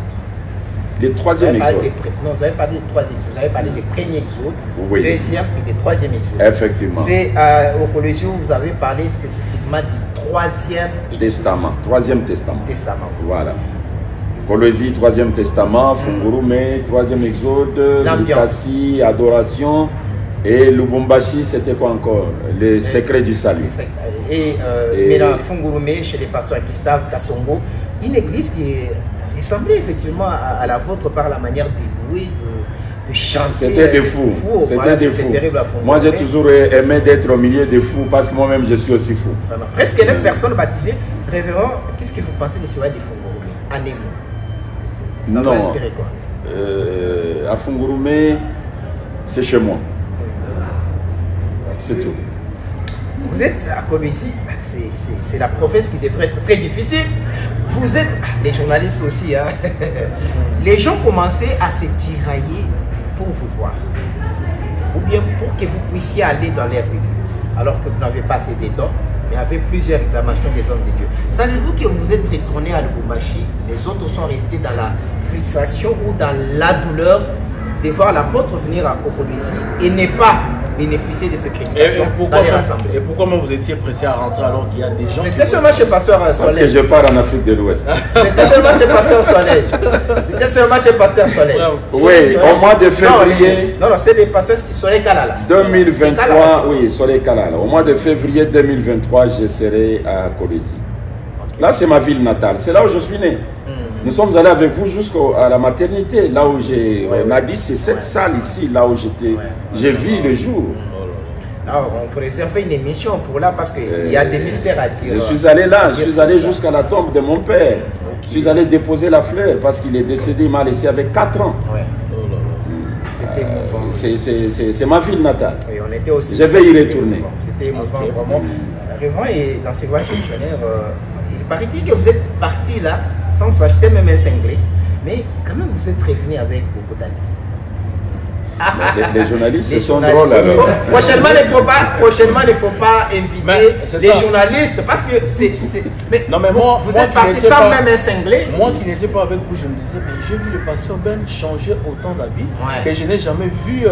Le 3e exode. Non, vous avez parlé des 3 exodes. Vous avez parlé des premiers exodes, oui. 2e et des 3e exodes. Effectivement. C'est au Kolwezi où vous avez parlé spécifiquement du 3e testament. 3e testament. Voilà. Kolwezi, 3e testament, Fungurume, 3e exode, Alikassi, adoration, et Lubumbashi, c'était quoi encore? Les secrets du salut. Et maintenant, Fungurume, chez les pasteurs Gustave Kassongo, une église qui ressemblait effectivement à la vôtre par la manière de louer, de chanter. C'était des fous. C'était des fous. Moi, j'ai toujours aimé d'être au milieu des fous parce que moi-même, je suis aussi fou. Vraiment. Presque 9 personnes baptisées. Révérend, qu'est-ce que vous pensez de ce roi de Fungurume? Année. Ça non, inspiré quoi? À Fungurume, c'est chez moi. C'est tout. Vous êtes à Kolwezi, c'est la province qui devrait être très difficile. Vous êtes, les journalistes aussi, hein? Les gens commençaient à se tirailler pour vous voir. Ou bien pour que vous puissiez aller dans leurs églises, alors que vous n'avez pas assez de temps. Mais avec plusieurs réclamations des hommes de Dieu. Savez-vous que vous êtes retourné à Lubumbashi, les autres sont restés dans la frustration ou dans la douleur de voir l'apôtre venir à Kolwezi et ne pas bénéficier de ces prédications dans les rassemblées. Et pourquoi même vous étiez pressé à rentrer alors qu'il y a des gens... C'était seulement chez Pasteur Soleil. Parce que je pars en Afrique de l'Ouest. C'était seulement chez Pasteur Soleil. C'était seulement chez Pasteur Soleil. Oui, au mois de février... Non, c'est les pasteurs Soleil Kalala. 2023, oui, Soleil Kalala. Au mois de février 2023, je serai à Kolwezi. Là, c'est ma ville natale. C'est là où je suis né. Nous sommes allés avec vous jusqu'à la maternité, là où j'ai... On a dit, c'est cette salle ici, là où j'étais. J'ai vu le jour. Alors, on faut réserver une émission pour là parce qu'il y a des mystères à dire. Je suis allé là, je suis allé jusqu'à la tombe de mon père. Je suis allé déposer la fleur parce qu'il est décédé, il m'a laissé avec 4 ans. Ouais. C'était émouvant. C'est ma ville natale. Oui, on était aussi. Je vais y retourner. C'était émouvant, vraiment. Révérend, et dans ces voyages missionnaires, il paraît-il que vous êtes parti là sans vous acheter même un cinglé, mais quand même vous êtes revenu avec beaucoup d'amis. Les journalistes sont drôles alors. Prochainement, il ne faut pas inviter les journalistes parce que non, mais moi, vous êtes parti sans même un cinglé. Moi qui n'étais pas avec vous, je me disais, mais j'ai vu le pasteur Ben changer autant d'habits que je n'ai jamais vu.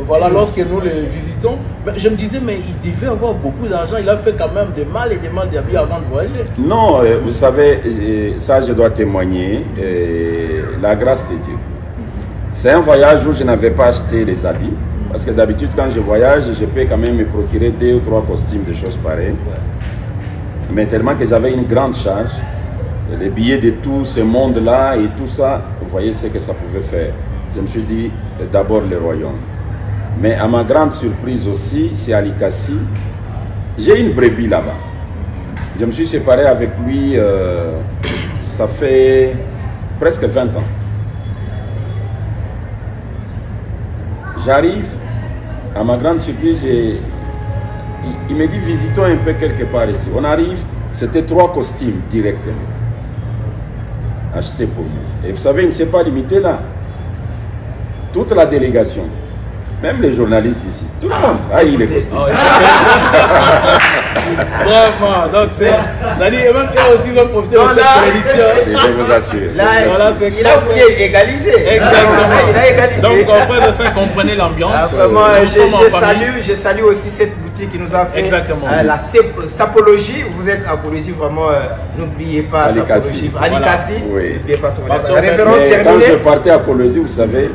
Voilà, lorsque nous les visitons, je me disais, mais il devait avoir beaucoup d'argent. Il a fait quand même des mal et des mal d'habits avant de voyager. Non, vous savez, ça je dois témoigner, la grâce de Dieu. C'est un voyage où je n'avais pas acheté les habits. Parce que d'habitude, quand je voyage, je peux quand même me procurer 2 ou 3 costumes, des choses pareilles. Mais tellement que j'avais une grande charge, les billets de tout ce monde-là et tout ça, vous voyez ce que ça pouvait faire. Je me suis dit, d'abord le royaume. Mais à ma grande surprise aussi, c'est à Likasi. J'ai une brebis là-bas. Je me suis séparé avec lui, ça fait presque 20 ans. J'arrive, à ma grande surprise, il me dit visitons un peu quelque part ici. On arrive, c'était 3 costumes directement achetés pour nous. Et vous savez, il ne s'est pas limité là. Toute la délégation, même les journalistes ici, tout le monde a eu les costumes. Vraiment, donc c'est-à-dire même eux aussi ils ont profité de cette prédiction. Je vous assure. Là, il a voulu égaliser. Exactement. Il a égalisé. Donc en frère de ça, comprenez l'ambiance. Vraiment, je salue aussi cette boutique qui nous a fait la sapologie. Vous êtes à Colosie, vraiment, n'oubliez pas sapologie. À Likasi, n'oubliez pas sapologie. Quand je partais à Colosie, vous savez,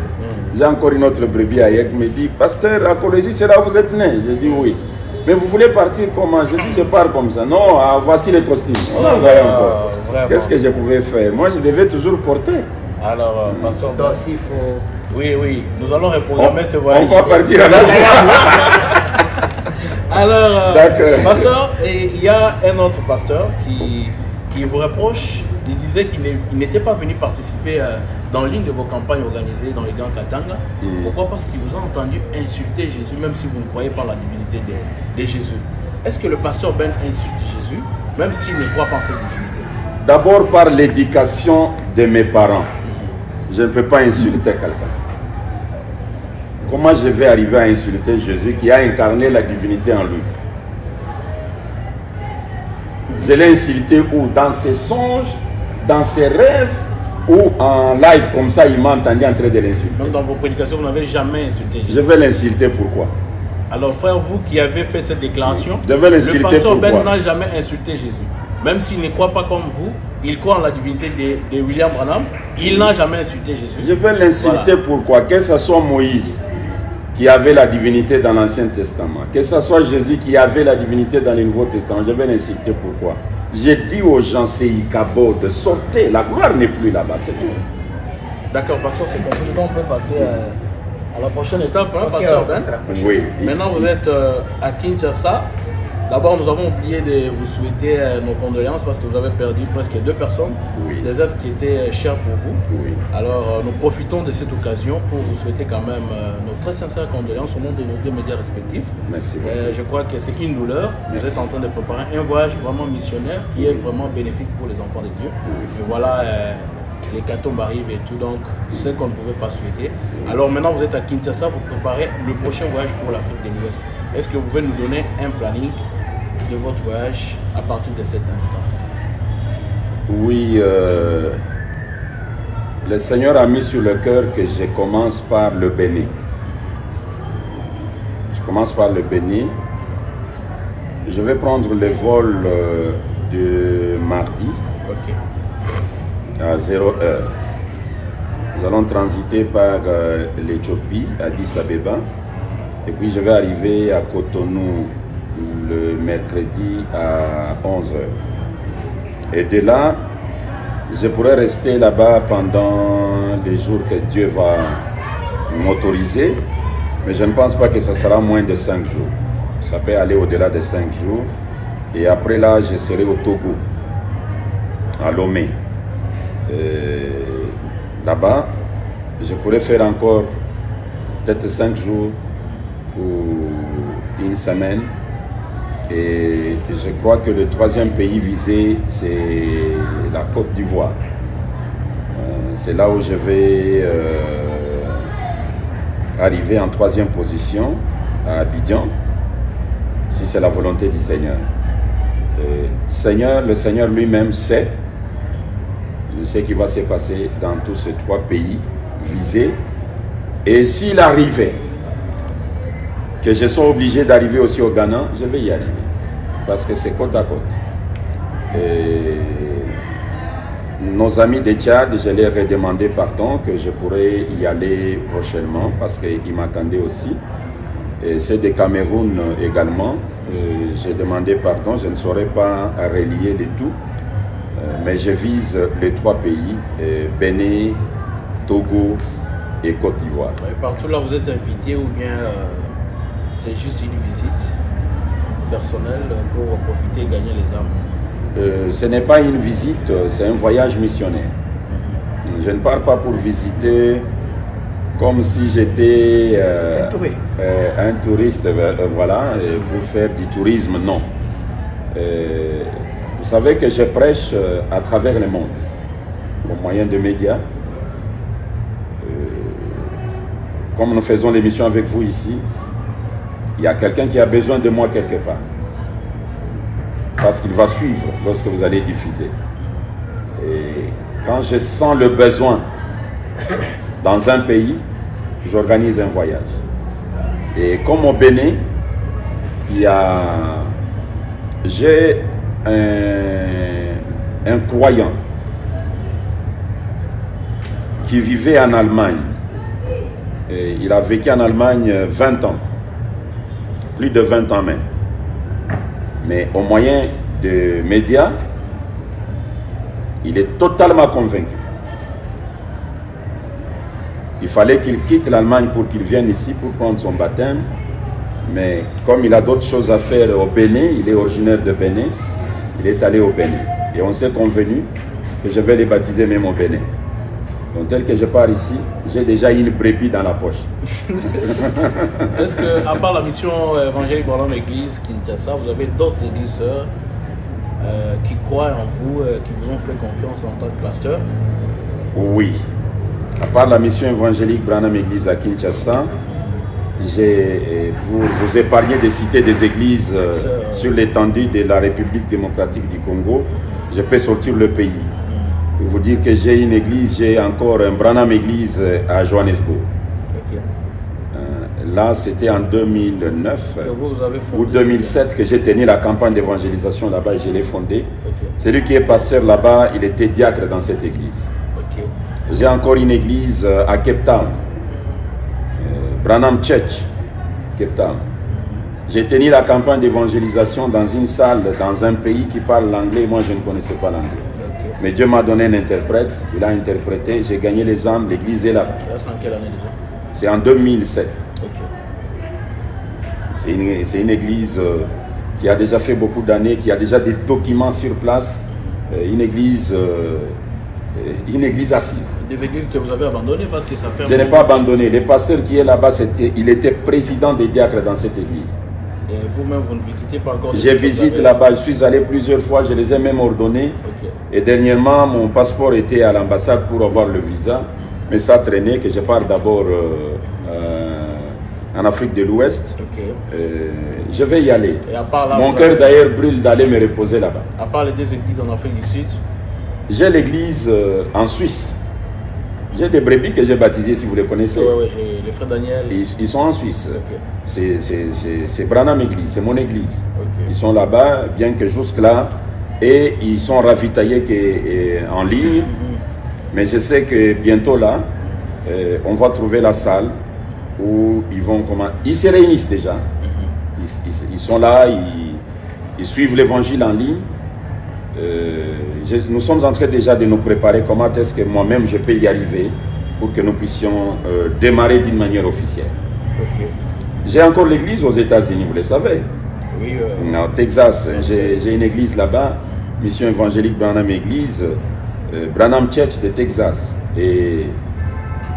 j'ai encore une autre brebis ailleurs qui me dit, pasteur, à Colosie, c'est là où vous êtes né. J'ai dit oui. Mais vous voulez partir comment? Je dis, je pars comme ça. Non, voici les costumes. Qu'est-ce que je pouvais faire? Moi, je devais toujours porter. Alors, pasteur, donc s'il faut... Oui, nous allons reprogrammer ce voyage. On va partir à la Alors, pasteur, il y a un autre pasteur qui vous reproche. Il disait qu'il n'était pas venu participer dans l'une de vos campagnes organisées dans les Grands Katanga. Pourquoi? Parce qu'il vous a entendu insulter Jésus, même si vous ne croyez pas en la divinité de Jésus. Est-ce que le pasteur Ben insulte Jésus, même s'il ne croit pas en cette divinité? D'abord par l'éducation de mes parents. Je ne peux pas insulter quelqu'un. Comment je vais arriver à insulter Jésus qui a incarné la divinité en lui? Je l'ai insulté où? Dans ses songes, dans ses rêves, ou en live comme ça, il m'a entendu en train de l'insulter. Donc dans vos prédications, vous n'avez jamais insulté Jésus? Je vais l'insulter, pourquoi? Alors frère, vous qui avez fait cette déclaration, je vais l'insulter, le pasteur Ben n'a jamais insulté Jésus. Même s'il ne croit pas comme vous, il croit en la divinité de William Branham, il n'a jamais insulté Jésus. Je vais l'insulter, pourquoi? Que ce soit Moïse qui avait la divinité dans l'Ancien Testament, que ce soit Jésus qui avait la divinité dans le Nouveau Testament, je vais l'insulter, pourquoi? J'ai dit aux gens, c'est Ikabo, de sortir, la gloire n'est plus là-bas, c'est tout. D'accord, pasteur, c'est compris. Donc on peut passer à la prochaine étape, hein, pasteur Ben. Oui. Maintenant, vous êtes à Kinshasa. D'abord, nous avons oublié de vous souhaiter nos condoléances parce que vous avez perdu presque 2 personnes, des êtres qui étaient chers pour vous. Alors, nous profitons de cette occasion pour vous souhaiter quand même nos très sincères condoléances au nom de nos 2 médias respectifs. Merci. Je crois que c'est une douleur. Vous êtes en train de préparer un voyage vraiment missionnaire qui est vraiment bénéfique pour les enfants de Dieu. Et voilà, les catombes arrivent et tout, donc c'est ce qu'on ne pouvait pas souhaiter. Alors maintenant, vous êtes à Kinshasa, vous préparez le prochain voyage pour l'Afrique de l'Ouest. Est-ce que vous pouvez nous donner un planning de votre voyage à partir de cet instant? Oui, le Seigneur a mis sur le cœur que je commence par le Bénin. Je commence par le Bénin. Je vais prendre le vol de mardi à 0 heure. Nous allons transiter par l'Éthiopie, Addis Abeba. Et puis je vais arriver à Cotonou le mercredi à 11h. Et de là, je pourrais rester là-bas pendant les jours que Dieu va m'autoriser. Mais je ne pense pas que ça sera moins de 5 jours. Ça peut aller au-delà de 5 jours. Et après là, je serai au Togo, à Lomé. Là-bas, je pourrais faire encore peut-être 5 jours ou une semaine. Et je crois que le 3e pays visé, c'est la Côte d'Ivoire. C'est là où je vais arriver en 3e position, à Abidjan, si c'est la volonté du Seigneur. Le Seigneur lui-même sait ce qui va se passer dans tous ces 3 pays visés. Et s'il arrivait que je sois obligé d'arriver aussi au Ghana, je vais y arriver. Parce que c'est côte à côte. Et nos amis de Tchad, je leur ai demandé pardon que je pourrais y aller prochainement parce qu'ils m'attendaient aussi. Et c'est de Cameroun également. J'ai demandé pardon, je ne saurais pas relier les tout. Mais je vise les 3 pays, Bénin, Togo et Côte d'Ivoire. Partout là vous êtes invité ou bien c'est juste une visite personnelle pour profiter et gagner les âmes? Ce n'est pas une visite, c'est un voyage missionnaire. Je ne pars pas pour visiter comme si j'étais un touriste, voilà, pour faire du tourisme, non. Vous savez que je prêche à travers le monde, au moyen de médias. Comme nous faisons l'émission avec vous ici, il y a quelqu'un qui a besoin de moi quelque part. Parce qu'il va suivre lorsque vous allez diffuser. Et quand je sens le besoin dans un pays, j'organise un voyage. Et comme au Bénin, j'ai un croyant qui vivait en Allemagne. Et il a vécu en Allemagne 20 ans. Plus de 20 ans même. Mais au moyen de médias, il est totalement convaincu. Il fallait qu'il quitte l'Allemagne pour qu'il vienne ici pour prendre son baptême. Mais comme il a d'autres choses à faire au Bénin, il est originaire de Bénin, il est allé au Bénin. Et on s'est convenu que je vais les baptiser même au Bénin. Donc tel que je pars ici, j'ai déjà une brebis dans la poche. Est-ce que, à part la mission évangélique Branham Église Kinshasa, vous avez d'autres églises qui croient en vous, qui vous ont fait confiance en tant que pasteur? Oui. À part la mission évangélique Branham Église à Kinshasa, vous épargnez de citer des églises sur l'étendue de la République démocratique du Congo. Je peux sortir le pays. Pour vous dire que j'ai une église, j'ai encore un Branham Église à Johannesburg. Okay. Là, c'était en 2009 ou 2007 que j'ai tenu la campagne d'évangélisation là-bas et je l'ai fondée. Okay. Celui qui est pasteur là-bas, il était diacre dans cette église. Okay. J'ai encore une église à Cape Town, Branham Church, Cape Town. J'ai tenu la campagne d'évangélisation dans une salle, dans un pays qui parle l'anglais. Moi, je ne connaissais pas l'anglais. Mais Dieu m'a donné un interprète, il a interprété, j'ai gagné les âmes, l'église est là. C'est en quelle année déjà? C'est en 2007. Okay. C'est une église qui a déjà fait beaucoup d'années, qui a déjà des documents sur place. Une église assise. Des églises que vous avez abandonnées parce que ça fait... Je n'ai pas abandonné. Le pasteur qui est là-bas, il était président des diacres dans cette église. Et vous-même, vous ne visitez pas encore? Je visite là-bas, je suis allé plusieurs fois, je les ai même ordonnés. Okay. Et dernièrement, mon passeport était à l'ambassade pour avoir le visa. Mais ça traînait que je pars d'abord en Afrique de l'Ouest. Okay. Je vais y aller. Mon cœur d'ailleurs brûle d'aller me reposer là-bas. À part les 2 églises en Afrique du Sud? J'ai l'église en Suisse. J'ai des brebis que j'ai baptisées, si vous les connaissez. Oui, les frères Daniel. Ils sont en Suisse. Okay. C'est Branham Église, c'est mon église. Okay. Ils sont là-bas, bien que jusque-là, et ils sont ravitaillés en ligne. Mais je sais que bientôt là, on va trouver la salle où ils vont comment. Ils se réunissent déjà. Ils sont là, ils suivent l'évangile en ligne. Nous sommes en train déjà de nous préparer comment est-ce que moi-même je peux y arriver pour que nous puissions démarrer d'une manière officielle. Okay. J'ai encore l'église aux États-Unis, vous le savez. Oui. Au Texas, j'ai une église là-bas, Mission évangélique Branham Église, Branham Church de Texas. Et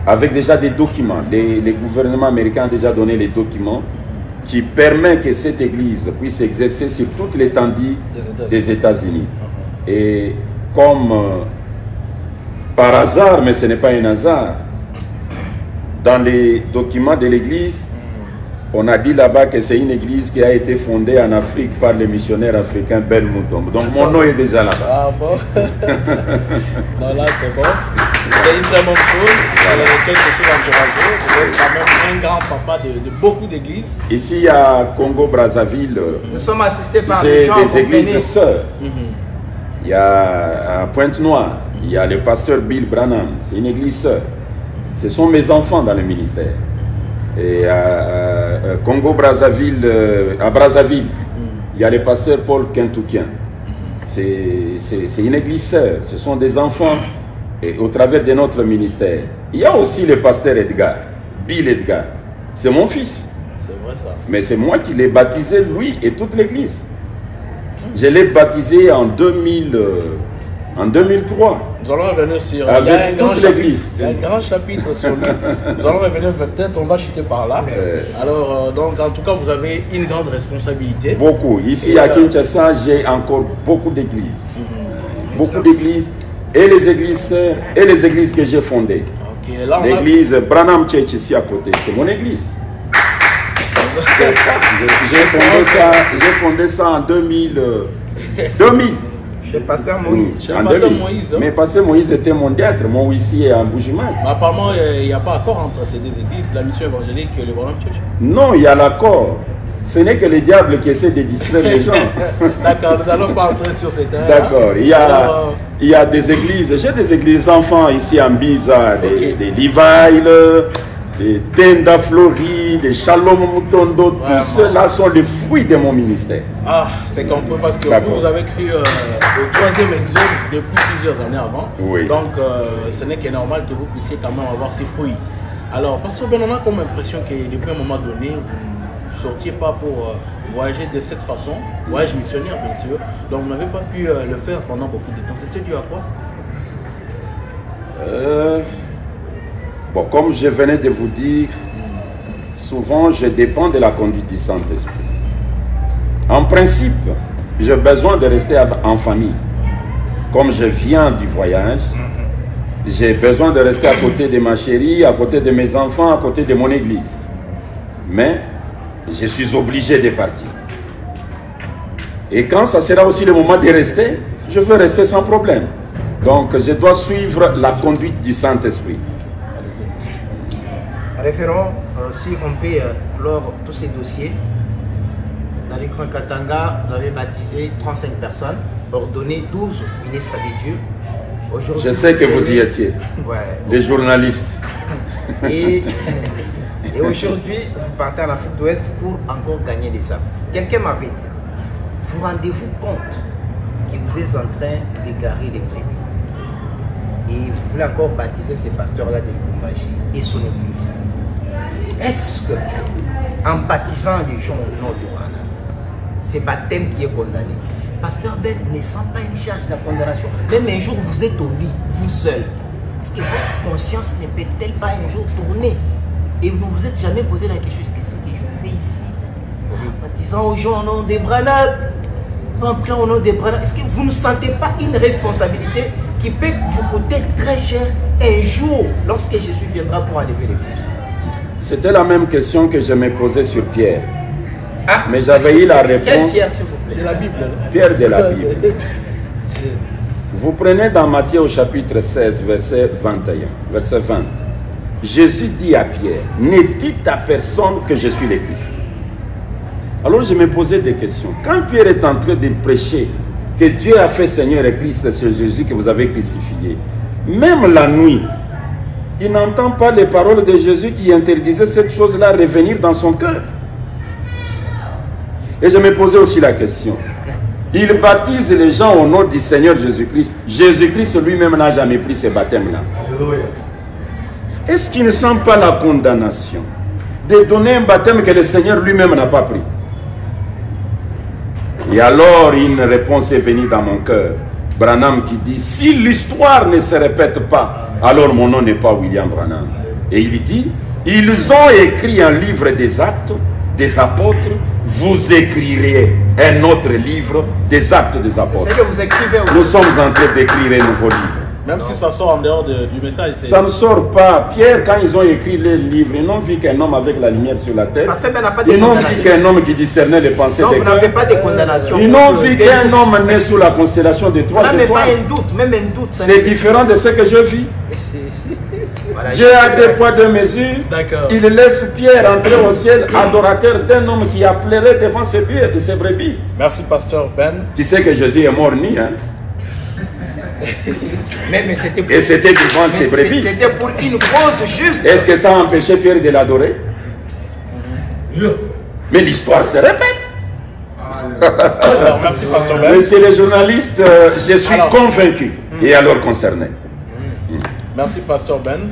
avec déjà des documents, les gouvernements américains ont déjà donné les documents qui permettent que cette église puisse exercer sur toute l'étendue des États-Unis. Et comme par hasard, mais ce n'est pas un hasard, dans les documents de l'église, on a dit là-bas que c'est une église qui a été fondée en Afrique par le missionnaire africain Ben Moutombo. Donc mon nom est déjà là-bas. Ah bon? Non, là c'est bon. C'est une très bonne chose. Vous êtes quand même un grand papa de beaucoup d'églises. Ici à Congo-Brazzaville, nous sommes assistés par des églises sœurs. Il y a à Pointe-Noire, il y a le pasteur Bill Branham, c'est une église sœur. Ce sont mes enfants dans le ministère. Et à Congo-Brazzaville, à Brazzaville, il y a le pasteur Paul Kentoukien. C'est une église sœur, ce sont des enfants et au travers de notre ministère. Il y a aussi le pasteur Edgar, Bill Edgar. C'est mon fils. C'est vrai ça. Mais c'est moi qui l'ai baptisé, lui et toute l'église. Je l'ai baptisé en 2003. Nous allons revenir sur... Avec il y a un grand l'église. Il y a un grand chapitre sur lui. Nous allons revenir, peut-être on va chuter par là. Alors, donc, en tout cas, vous avez une grande responsabilité. Beaucoup. Ici à Kinshasa, j'ai encore beaucoup d'églises. Beaucoup d'églises. Et les églises sœurs, et les églises que j'ai fondées. Okay, l'église Branham Church ici à côté, c'est mon église. J'ai fondé ça en 2000. Chez Pasteur Moïse. Mais Pasteur Moïse était mon diacre, mon huissier est en Bougimal. Apparemment, il n'y a pas accord entre ces deux églises, la mission évangélique et le Branham Church. Non, il y a l'accord. Ce n'est que les diables qui essaient de distraire les gens. D'accord, nous n'allons pas entrer sur ces terrains. D'accord, il y a des églises, j'ai des églises enfants ici en Biza, des Livaïles, des Tenda Flori, des Shalom Mutondo, tout cela sont les fruits de mon ministère. Ah, c'est compris parce que vous avez cru au 3e exode depuis plusieurs années avant. Oui. Donc, ce n'est que normal que vous puissiez quand même avoir ces fruits. Alors, Pasteur Ben, on a comme impression que depuis un moment donné, vous ne sortiez pas pour voyager de cette façon, voyage missionnaire bien sûr. Donc, vous n'avez pas pu le faire pendant beaucoup de temps. C'était dû à quoi? Bon, comme je venais de vous dire, souvent je dépends de la conduite du Saint-Esprit. En principe, j'ai besoin de rester en famille. Comme je viens du voyage, j'ai besoin de rester à côté de ma chérie, à côté de mes enfants, à côté de mon église. Mais je suis obligé de partir. Et quand ça sera aussi le moment de rester, je veux rester sans problème. Donc je dois suivre la conduite du Saint-Esprit. Référent, si on peut clore tous ces dossiers, dans les Grands Katanga, vous avez baptisé 35 personnes, ordonné 12 ministres de Dieu. Je sais que vous y étiez, les journalistes. Et aujourd'hui, vous partez en Afrique de l'Ouest pour encore gagner des âmes. Quelqu'un m'avait dit, vous rendez-vous compte que vous êtes en train d'égarer les brebis. Et vous voulez encore baptiser ces pasteurs-là de Lubumbashi et son église. Est-ce que, en baptisant les gens au nom de Branham, c'est baptême qui est condamné? Pasteur Ben ne sent pas une charge de la condamnation. Même un jour, vous êtes au lit, vous seul. Est-ce que votre conscience ne peut-elle pas un jour tourner? Et vous ne vous êtes jamais posé la question, est-ce que c'est que je fais ici? En baptisant aux gens au nom de Branham, en priant au nom de Branham, est-ce que vous ne sentez pas une responsabilité qui peut vous coûter très cher un jour lorsque Jésus viendra pour enlever les bouches? C'était la même question que je me posais sur Pierre. Ah, mais j'avais eu la réponse. Pierre, s'il vous plaît. De la Bible. Pierre de la Bible. Vous prenez dans Matthieu au chapitre 16, verset 21, verset 20. Jésus dit à Pierre, ne dites à personne que je suis le Christ. Alors je me posais des questions. Quand Pierre est en train de prêcher que Dieu a fait Seigneur et Christ, c'est Jésus que vous avez crucifié, même la nuit, il n'entend pas les paroles de Jésus qui interdisaient cette chose-là revenir dans son cœur. Et je me posais aussi la question. Il baptise les gens au nom du Seigneur Jésus-Christ. Jésus-Christ lui-même n'a jamais pris ce baptême-là. Est-ce qu'il ne sent pas la condamnation de donner un baptême que le Seigneur lui-même n'a pas pris. Et alors une réponse est venue dans mon cœur. Branham qui dit, si l'histoire ne se répète pas, alors mon nom n'est pas William Branham. Et il dit, ils ont écrit un livre des actes des apôtres, vous écrirez un autre livre des actes des apôtres. C'est ce que vous écrivez. Nous sommes en train d'écrire un nouveau livre. Même si ça sort en dehors du message. Ça ne sort pas. Pierre, quand ils ont écrit les livres, ils n'ont vu qu'un homme avec la lumière sur la tête. Ils n'ont vu qu'un homme qui discernait les pensées des cœurs. Vous n'avez pas de condamnation. Ils n'ont vu qu'un homme né sous la constellation des trois étoiles. Même pas un doute, même un doute. C'est différent de ce que je vis. Voilà, Dieu a des poids de mesure. Il laisse Pierre entrer au ciel, adorateur d'un homme qui a pleuré devant ses brebis. Merci, pasteur Ben. Tu sais que Jésus est mort ni, hein? Mais c'était et c'était devant ses brebis. C'était pour une cause juste. Est-ce que ça a empêché Pierre de l'adorer? Mais l'histoire se répète. Alors, merci, pasteur Ben. Monsieur le journaliste, je suis convaincu et alors concerné. Merci, pasteur Ben.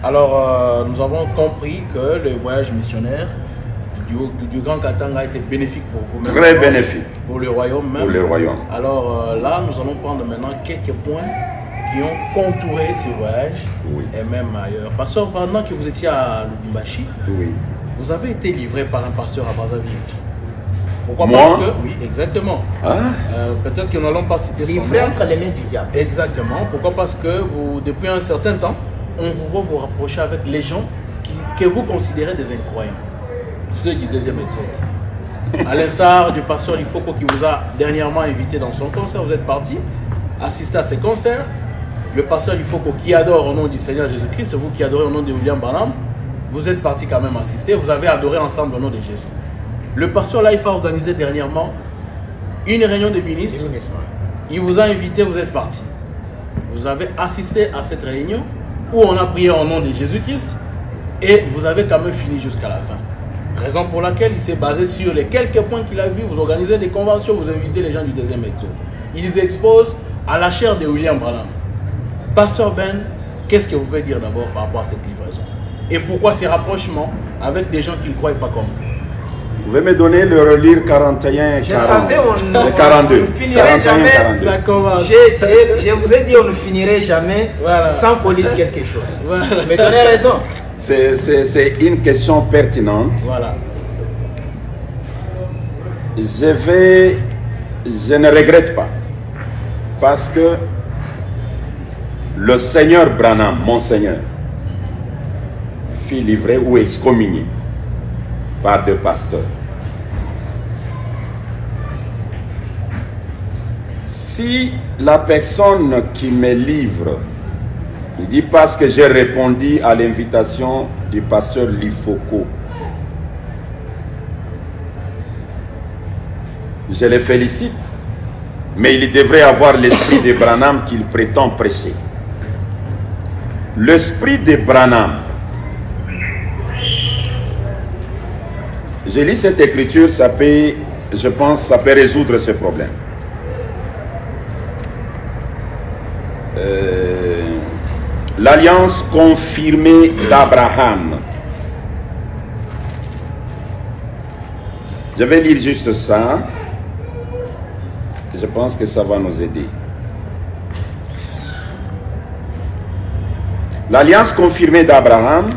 Alors, nous avons compris que le voyage missionnaire du Grand Katanga était bénéfique pour vous-même. Très bénéfique. Pour le royaume même. Pour le royaume. Alors là, nous allons prendre maintenant quelques points qui ont contouré ce voyage et même ailleurs. Pasteur, pendant que vous étiez à Lubumbashi, vous avez été livré par un pasteur à Brazzaville. Pourquoi? Parce que, oui, exactement. Peut-être que nous n'allons pas citer son nom. Livré entre les mains du diable. Exactement. Pourquoi? Parce que vous, depuis un certain temps, on vous voit vous rapprocher avec les gens que vous considérez des incroyants. Ceux du deuxième exode. À l'instar du pasteur Lifoko qui vous a dernièrement invité dans son concert, vous êtes parti assister à ses concerts. Le pasteur Lifoko qui adore au nom du Seigneur Jésus-Christ, vous qui adorez au nom de William Branham, vous êtes parti quand même assister, vous avez adoré ensemble au nom de Jésus. Le pasteur Life a organisé dernièrement une réunion de ministres. Il vous a invité, vous êtes parti. Vous avez assisté à cette réunion où on a prié au nom de Jésus-Christ et vous avez quand même fini jusqu'à la fin. Raison pour laquelle il s'est basé sur les quelques points qu'il a vus. Vous organisez des conventions, vous invitez les gens du deuxième exode. Ils exposent à la chair de William Branham. Pasteur Ben, qu'est-ce que vous pouvez dire d'abord par rapport à cette livraison? Et pourquoi ces rapprochements avec des gens qui ne croient pas comme vous? Vous pouvez me donner le relire 41 et 40. On 42. Ne finirait jamais. 42. Ça commence. Je vous ai dit, on ne finirait jamais sans qu'on lise quelque chose. Mais vous avez raison. C'est une question pertinente. Voilà. Je ne regrette pas. Parce que le Seigneur Branham, mon Seigneur, fut livré ou excommunié par deux pasteurs. Si la personne qui me livre, il dit parce que j'ai répondu à l'invitation du pasteur Lifoko, je le félicite, mais il devrait avoir l'esprit de Branham qu'il prétend prêcher. L'esprit de Branham, je lis cette écriture, ça peut, je pense, ça peut résoudre ce problème. L'alliance confirmée d'Abraham. Je vais lire juste ça. Je pense que ça va nous aider. L'alliance confirmée d'Abraham,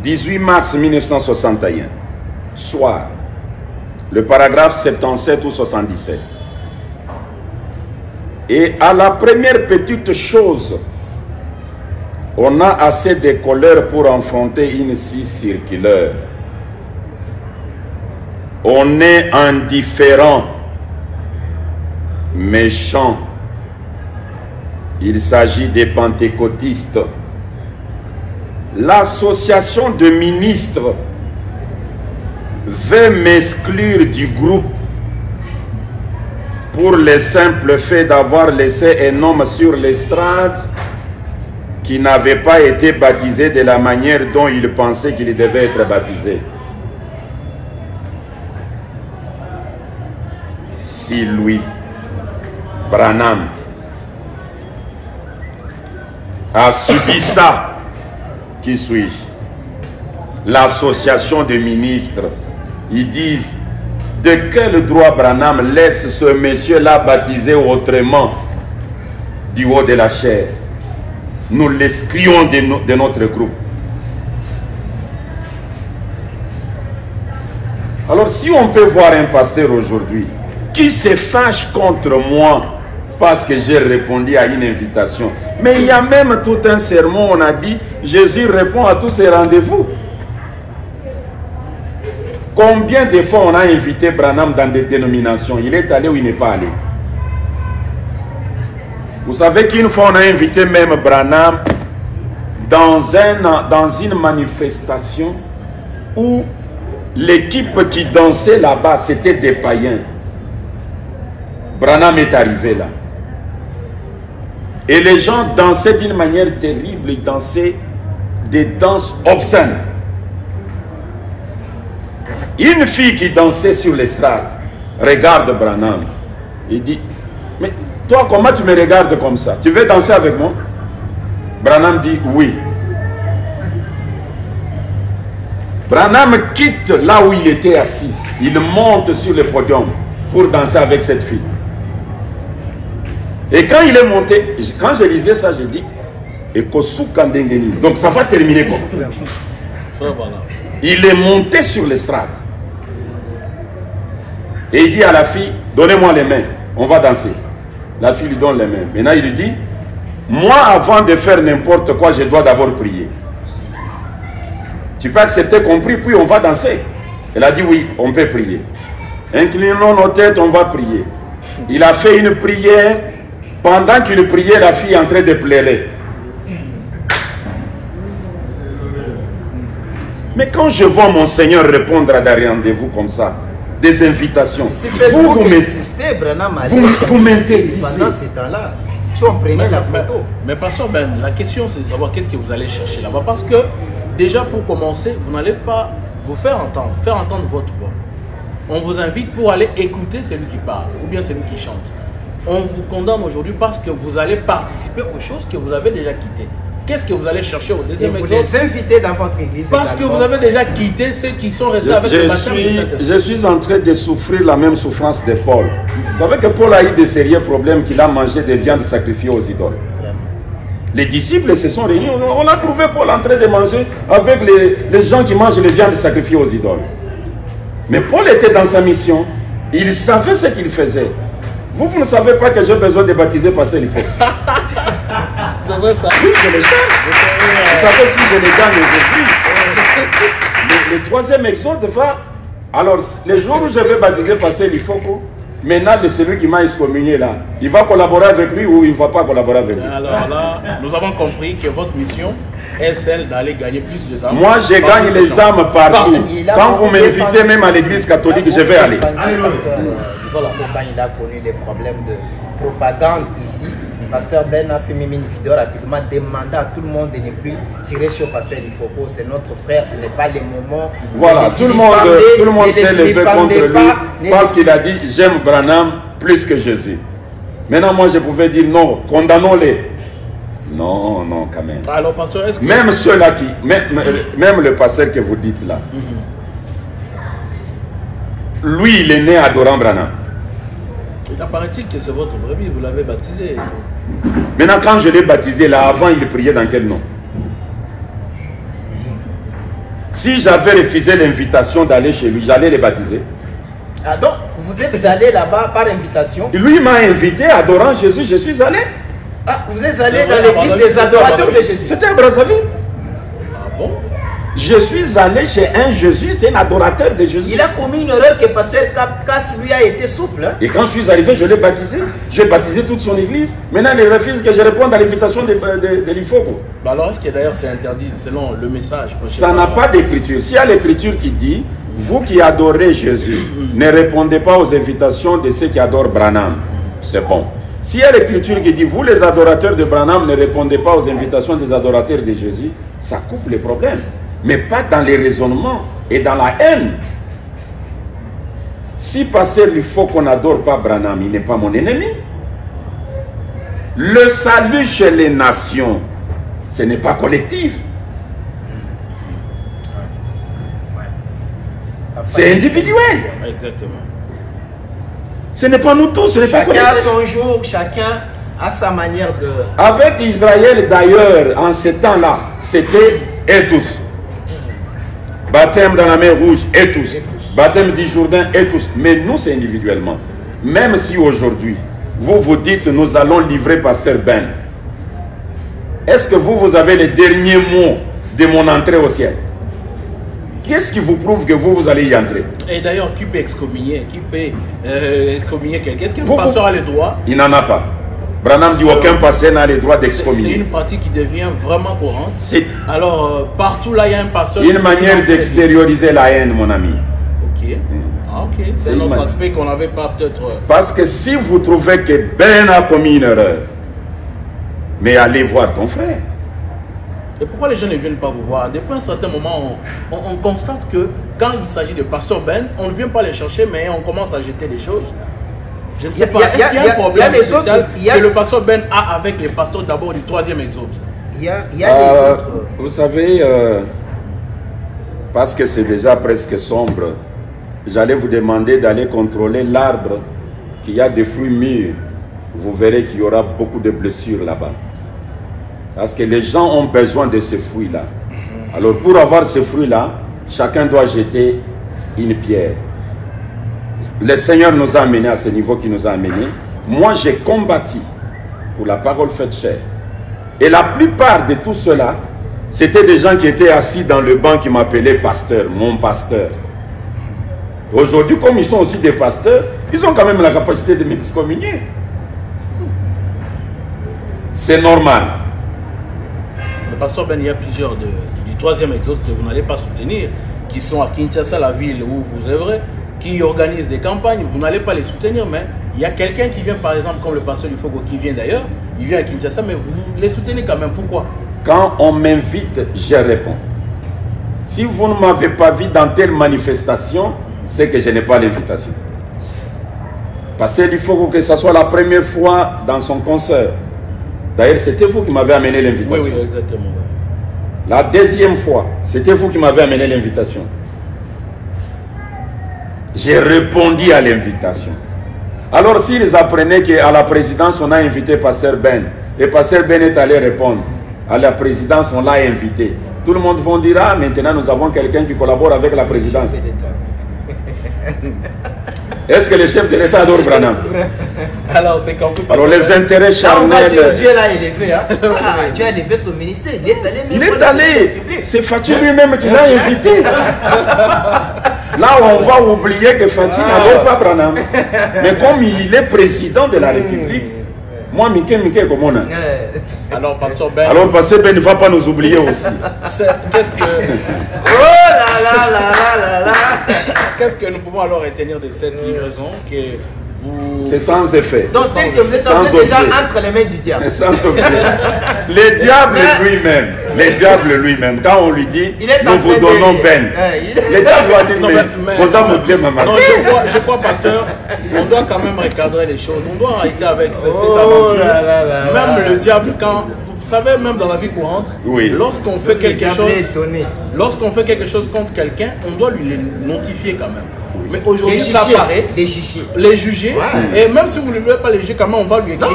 18 mars 1961, soir, le paragraphe 77 ou 77. Et à la première petite chose, on a assez de colère pour affronter une scie circulaire. On est indifférent, méchant. Il s'agit des pentecôtistes. L'association de ministres veut m'exclure du groupe pour le simple fait d'avoir laissé un homme sur l'estrade qui n'avait pas été baptisé de la manière dont il pensait qu'il devait être baptisé. Si lui, Branham, a subi ça, qui suis-je? l'association des ministres. Ils disent, de quel droit Branham laisse ce monsieur-là baptiser autrement du haut de la chair? Nous l'excluons de notre groupe. Alors si on peut voir un pasteur aujourd'hui qui se fâche contre moi parce que j'ai répondu à une invitation, mais il y a même tout un sermon, on a dit, Jésus répond à tous ses rendez-vous. Combien de fois on a invité Branham dans des dénominations? Il est allé ou il n'est pas allé? Vous savez qu'une fois on a invité même Branham dans une manifestation où l'équipe qui dansait là-bas, c'était des païens. Branham est arrivé là. Et les gens dansaient d'une manière terrible, ils dansaient des danses obscènes. Une fille qui dansait sur l'estrade regarde Branham. Il dit, mais toi comment tu me regardes comme ça? Tu veux danser avec moi? Branham dit oui. Branham quitte là où il était assis. Il monte sur le podium pour danser avec cette fille. Et quand il est monté, quand je lisais ça, je dis, donc ça va terminer comme il est monté sur l'estrade. Et il dit à la fille, donnez-moi les mains, on va danser. La fille lui donne les mains. Maintenant il lui dit, moi avant de faire n'importe quoi, je dois d'abord prier. Tu peux accepter qu'on prie, puis on va danser. Elle a dit oui, on peut prier. Inclinons nos têtes, on va prier. Il a fait une prière. Pendant qu'il priait, la fille est en train de pleurer. Mais quand je vois mon Seigneur répondre à des rendez-vous comme ça, des invitations, vous m'interdisez. Pendant ces temps-là, si on prenait la photo. Mais Pasteur Ben, la question c'est de savoir qu'est-ce que vous allez chercher là-bas. Parce que déjà pour commencer, vous n'allez pas vous faire entendre votre voix. On vous invite pour aller écouter celui qui parle ou bien celui qui chante. On vous condamne aujourd'hui parce que vous allez participer aux choses que vous avez déjà quittées. Qu'est-ce que vous allez chercher au deuxième exode? Vous les invitez dans votre église. Parce que vous avez déjà quitté ceux qui sont restés avec le baptême de Saint-Esprit. Je suis en train de souffrir la même souffrance de Paul. Vous savez que Paul a eu des sérieux problèmes qu'il a mangé des viandes sacrifiées aux idoles. Les disciples se sont réunis. On a trouvé Paul en train de manger avec les gens qui mangent les viandes sacrifiées aux idoles. Mais Paul était dans sa mission. Il savait ce qu'il faisait. Vous ne savez pas que j'ai besoin de baptiser parce qu'il faut. C'est vrai ça? Oui, je le sais. Vous savez si je les gagne aujourd'hui. Le troisième exode va... Alors, les jours où je vais baptiser parce qu'il faut, maintenant, celui qui m'a excommunié là, il va collaborer avec lui ou il ne va pas collaborer avec lui? Alors là, nous avons compris que votre mission est celle d'aller gagner plus de âmes. Moi, je gagne les âmes partout. Quand vous m'invitez même à l'église catholique, je vais aller. Voilà, quand il a connu les problèmes de propagande ici, Pasteur Ben a fait même une vidéo rapidement demandant à tout le monde de ne plus tirer sur Pasteur Ilifoko. C'est notre frère, ce n'est pas le moment. Voilà, tout le monde s'est levé contre lui parce qu'il a dit j'aime Branham plus que Jésus. Maintenant, moi je pouvais dire non, condamnons-les. Non, non, quand même. Alors, pasteur, est-ce que... Même ceux-là qui... Même le pasteur que vous dites là. Lui, il est né adorant Branham. Il apparaît-il que c'est votre vrai vie, vous l'avez baptisé. Maintenant, quand je l'ai baptisé là, avant, il priait dans quel nom? Si j'avais refusé l'invitation d'aller chez lui, j'allais le baptiser. Ah donc, vous êtes allé là-bas par invitation? Lui m'a invité, adorant Jésus, je suis allé. Ah, vous êtes allé dans l'église des adorateurs de Jésus? C'était à Brazzaville. Ah bon? Je suis allé chez un Jésus, c'est un adorateur de Jésus. Il a commis une erreur que pasteur Cass lui a été souple. Hein? Et quand je suis arrivé, je l'ai baptisé. J'ai baptisé toute son église. Maintenant, il refuse que je réponde à l'invitation de l'Ifoko. Bah alors, est-ce que d'ailleurs c'est interdit selon le message? Ça n'a pas d'écriture. S'il y a l'écriture qui dit, vous qui adorez Jésus, ne répondez pas aux invitations de ceux qui adorent Branham. C'est bon. S'il y a l'écriture qui dit, vous les adorateurs de Branham, ne répondez pas aux invitations des adorateurs de Jésus, ça coupe les problèmes. Mais pas dans les raisonnements et dans la haine. Si pasteur, il faut qu'on n'adore pas Branham, il n'est pas mon ennemi. Le salut chez les nations, ce n'est pas collectif. C'est individuel. Exactement. Ce n'est pas nous tous, ce n'est pas chacun a son jour, chacun a sa manière de... Avec Israël d'ailleurs, en ces temps-là, c'était et tous. Baptême dans la mer Rouge, et tous. Baptême du Jourdain, et tous. Mais nous, c'est individuellement. Même si aujourd'hui, vous vous dites, nous allons livrer Pasteur Ben. Est-ce que vous avez les derniers mots de mon entrée au ciel? Qu'est-ce qui vous prouve que vous allez y entrer? Et d'ailleurs, qui peut excommunier? Qui peut excommunier quelqu'un? Est-ce qu'un pasteur a le droit? Il n'en a pas. Branham dit aucun pasteur n'a le droit d'excommunier. C'est une pratique qui devient vraiment courante. Alors, partout là, il y a un pasteur. Une manière d'extérioriser la haine, mon ami. Ok. Ah, ok. C'est un autre aspect qu'on n'avait pas peut-être. Parce que si vous trouvez que Ben a commis une erreur, mais allez voir ton frère. Et pourquoi les gens ne viennent pas vous voir? Depuis un certain moment, on constate que quand il s'agit de Pasteur Ben, on ne vient pas les chercher, mais on commence à jeter des choses. Je ne sais pas, est-ce qu'il y a un problème spécial que le Pasteur Ben a avec les pasteurs d'abord du 3e exode? Il y a les autres. Vous savez, parce que c'est déjà presque sombre, j'allais vous demander d'aller contrôler l'arbre qui a des fruits mûrs. Vous verrez qu'il y aura beaucoup de blessures là-bas. Parce que les gens ont besoin de ces fruits-là. Alors pour avoir ces fruits-là, chacun doit jeter une pierre. Le Seigneur nous a amenés à ce niveau qu'il nous a amenés. Moi, j'ai combattu pour la parole faite chair. Et la plupart de tout cela, c'était des gens qui étaient assis dans le banc qui m'appelaient pasteur, mon pasteur. Aujourd'hui, comme ils sont aussi des pasteurs, ils ont quand même la capacité de m'excommunier. C'est normal. Le pasteur Ben, il y a plusieurs du 3e exode que vous n'allez pas soutenir, qui sont à Kinshasa, la ville où vous œuvrez, qui organisent des campagnes, vous n'allez pas les soutenir, mais il y a quelqu'un qui vient, par exemple, comme le pasteur du Fogo, qui vient d'ailleurs, il vient à Kinshasa, mais vous les soutenez quand même. Pourquoi? Quand on m'invite, je réponds. Si vous ne m'avez pas vu dans telle manifestation, c'est que je n'ai pas l'invitation. Parce qu'il faut que ce soit la première fois dans son concert. D'ailleurs, c'était vous qui m'avez amené l'invitation. Oui, exactement. La deuxième fois, c'était vous qui m'avez amené l'invitation. J'ai répondu à l'invitation. Alors, s'ils apprenaient qu'à la présidence, on a invité Pasteur Ben, et Pasteur Ben est allé répondre, à la présidence, on l'a invité. Tout le monde va dire, ah, maintenant nous avons quelqu'un qui collabore avec la présidence. Est-ce que le chef de l'État adore Branham? Alors, c'est compris. Alors, les intérêts charnels... Dieu là, il est fait. Hein? Ah, Dieu a élevé son ministère. Il est allé. Il est allé. C'est Fatih lui-même qui l'a invité. Là, on va oublier que Fatih n'adore pas Branham. Mais comme il est président de la République, moi, Mickey, comment on a? Alors, Pasteur Ben... Alors, Pasteur Ben ne va pas nous oublier aussi. Qu'est-ce que... Oh là là là là là là. Qu'est-ce que nous pouvons alors retenir de cette livraison que vous... C'est sans effet. Donc, c'est que vous êtes déjà entre les mains du diable. Sans objet. Le diable lui-même, quand on lui dit, nous vous donnons Ben. Le diable doit dire, mais non, je crois, pasteur, on doit quand même recadrer les choses. On doit arrêter avec cette aventure. Même le diable, quand... Vous savez, même dans la vie courante, lorsqu'on fait quelque chose contre quelqu'un, on doit lui notifier quand même. Mais aujourd'hui, ça paraît, les juger, et même si vous ne voulez pas les juger, comment on va lui écrire,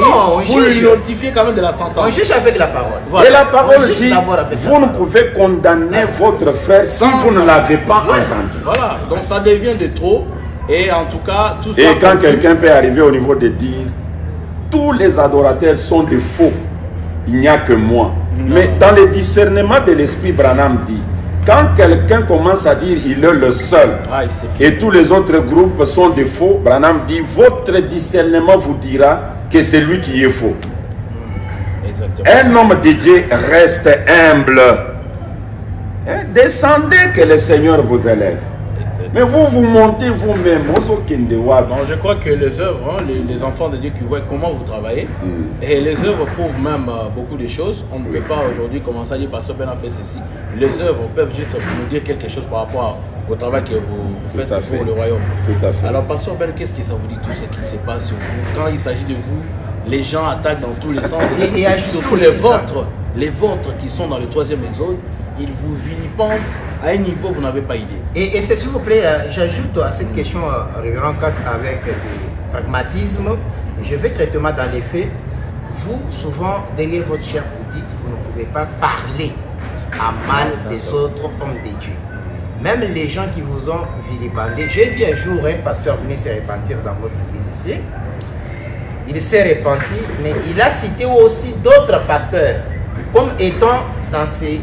vous lui notifiez quand même de la sentence. On juge avec la parole. Voilà. Et la parole dit, vous ne pouvez condamner votre frère si vous ne l'avez pas entendu. Voilà, donc ça devient de trop, et en tout cas, tout ça... Et quand quelqu'un peut arriver au niveau de dire, tous les adorateurs sont des faux, il n'y a que moi. Non. Mais dans le discernement de l'esprit, Branham dit, quand quelqu'un commence à dire il est le seul et tous les autres groupes sont des faux, Branham dit, votre discernement vous dira que c'est lui qui est faux. Exactement. Un homme de Dieu reste humble. Descendez que le Seigneur vous élève. Mais vous montez vous-même. Non, je crois que les œuvres, les enfants de Dieu qui voient comment vous travaillez, et les œuvres prouvent même beaucoup de choses. On ne peut pas aujourd'hui commencer à dire Pasteur Ben a fait ceci. Les œuvres peuvent juste nous dire quelque chose par rapport au travail que vous faites pour le royaume. Tout à fait. Alors, Pasteur Ben, qu'est-ce que ça vous dit tout ce qui se passe sur vous? Quand il s'agit de vous, les gens attaquent dans tous les sens. Et surtout les vôtres qui sont dans le 3e exode. il vous vilipende à un niveau, vous n'avez pas idée. Et s'il vous plaît, j'ajoute à cette question, révérend 4, avec du pragmatisme. Je vais directement dans les faits. Vous, souvent, derrière votre chair, vous dites que vous ne pouvez pas parler à mal des autres hommes de Dieu. Même les gens qui vous ont vilipendé. J'ai vu un jour un pasteur venir se repentir dans votre église ici. Il s'est repenti, mais il a cité aussi d'autres pasteurs comme étant dans ces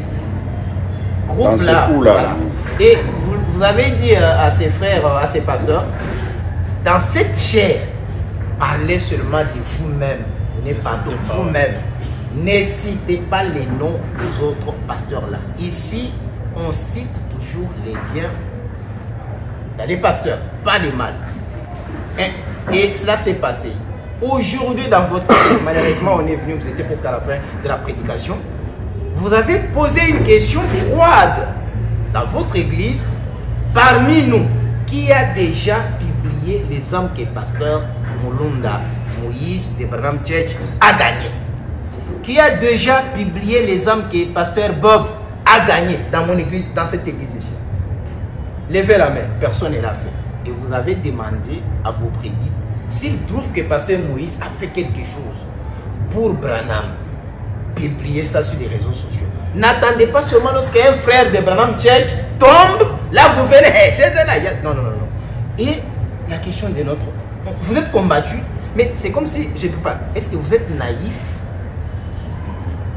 groupes-là. Voilà. Et vous avez dit à ses frères, à ses pasteurs, dans cette chair, parlez seulement de vous-même. Pardon, vous-même. Ne citez pas les noms des autres pasteurs-là. Ici, on cite toujours les biens dans les pasteurs, pas les mal. Et cela s'est passé. Aujourd'hui, dans votre église, malheureusement, on est venu, vous étiez presque à la fin de la prédication. Vous avez posé une question froide dans votre église. Parmi nous, qui a déjà publié les hommes que pasteur Mulunda Moïse de Branham Church a gagné? Qui a déjà publié les hommes que pasteur Bob a gagné dans mon église, dans cette église ici? Levez la main, personne ne l'a fait. Et vous avez demandé à vos prédits s'ils trouvent que pasteur Moïse a fait quelque chose pour Branham, publier ça sur les réseaux sociaux. N'attendez pas seulement lorsqu'un frère de Branham Church tombe, là vous venez, non, non, non, non. Et la question de notre... Vous êtes combattu, mais c'est comme si, je ne peux pas, est-ce que vous êtes naïf?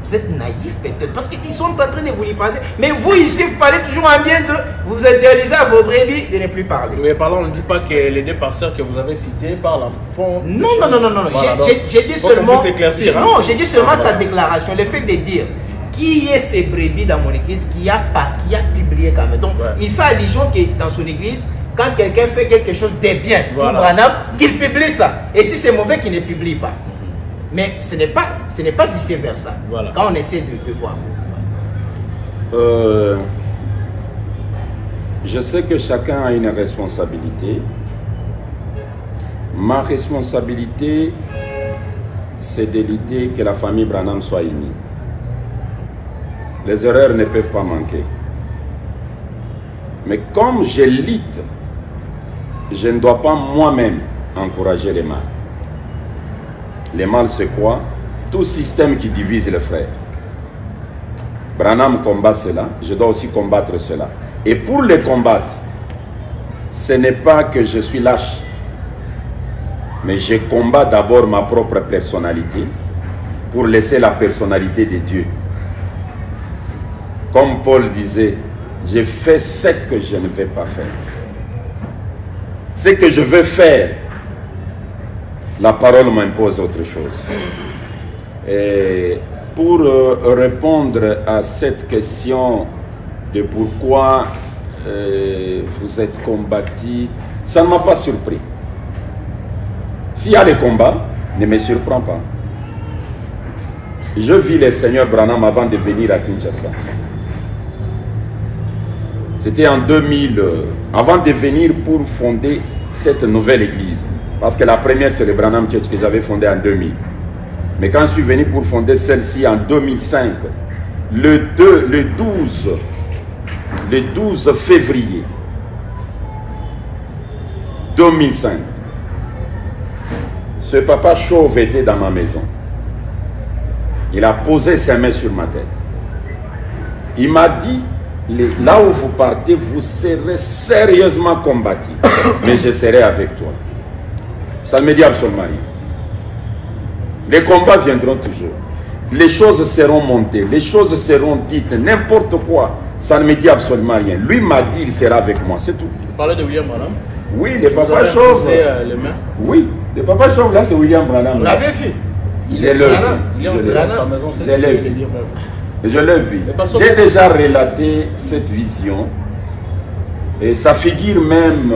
Vous êtes naïf peut-être, parce qu'ils sont en train de vous y parler. Mais vous ici, vous parlez toujours en bien de... Vous interdisez à vos brebis de ne plus parler. Mais par là, on ne dit pas que les deux pasteurs que vous avez cités parlent en fond. Non, non, non, non, non. Voilà, j'ai dit seulement... Non, j'ai dit seulement sa déclaration. Le fait de dire qui est ces brebis dans mon église qui a publié quand même. Donc, il fait allusion que dans son église, quand quelqu'un fait quelque chose de bien pour Branham, qu'il publie ça. Et si c'est mauvais, qu'il ne publie pas. Mais ce n'est pas vice-versa. Voilà. Quand on essaie de voir. Je sais que chacun a une responsabilité. Ma responsabilité, c'est de l'idée que la famille Branham soit unie. Les erreurs ne peuvent pas manquer. Mais comme j'élite, je ne dois pas moi-même encourager les mal. Les mal, c'est quoi? Tout système qui divise les frères. Branham combat cela, je dois aussi combattre cela. Et pour les combattre, ce n'est pas que je suis lâche, mais je combats d'abord ma propre personnalité pour laisser la personnalité de Dieu. Comme Paul disait, je fais ce que je ne vais pas faire. Ce que je veux faire, la parole m'impose autre chose. Et pour répondre à cette question de pourquoi vous êtes combattu, ça ne m'a pas surpris. S'il y a les combats, ne me surprend pas. Je vis le Seigneur Branham avant de venir à Kinshasa. C'était en 2000, avant de venir pour fonder cette nouvelle église. Parce que la première, c'est le Branham Church que j'avais fondé en 2000. Mais quand je suis venu pour fonder celle-ci en 2005, le 12 février 2005, ce papa chauve était dans ma maison. Il a posé ses mains sur ma tête. Il m'a dit, là où vous partez, vous serez sérieusement combattu. Mais je serai avec toi. Ça ne me dit absolument rien. Les combats viendront toujours. Les choses seront montées. Les choses seront dites. N'importe quoi. Ça ne me dit absolument rien. Lui m'a dit, il sera avec moi. C'est tout. Vous parlez de William Branham? Oui, le papa chauve. Les mains? Oui, le papa chauve, là, c'est William Branham. Vous l'avez vu? Je l'ai vu. Je l'ai vu. J'ai déjà relaté cette vision. Et ça figure même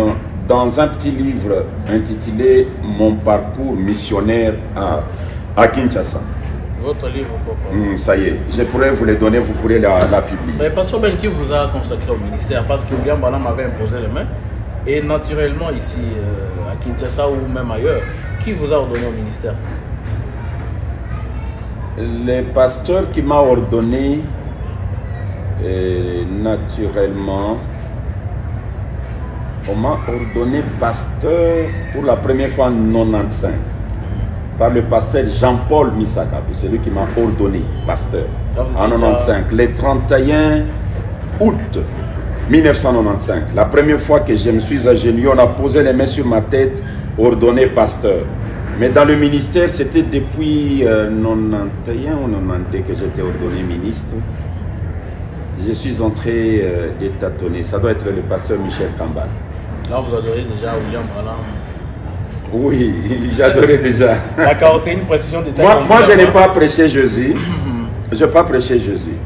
dans un petit livre intitulé « Mon parcours missionnaire à Kinshasa ». Votre livre, papa. Ça y est, je pourrais vous le donner, vous pourrez la publier. Mais Pasteur Ben, qui vous a consacré au ministère? Parce que William Branham avait imposé les mains. Et naturellement, ici, à Kinshasa ou même ailleurs, qui vous a ordonné au ministère? Le pasteur qui m'a ordonné Et naturellement, on m'a ordonné pasteur pour la première fois en 1995 par le pasteur Jean-Paul Misaka, c'est lui qui m'a ordonné pasteur en 1995, le 31 août 1995. La première fois que je me suis agenouillé, on a posé les mains sur ma tête, ordonné pasteur. Mais dans le ministère, c'était depuis 91 ou 92 que j'étais ordonné ministre. Je suis entré de tâtonner. Ça doit être le pasteur Michel Kambal. Là, vous adorez déjà William Branham. Oui, j'adorais déjà. D'accord, c'est une précision de taille. Moi je n'ai pas prêché Jésus. Je n'ai pas prêché Jésus.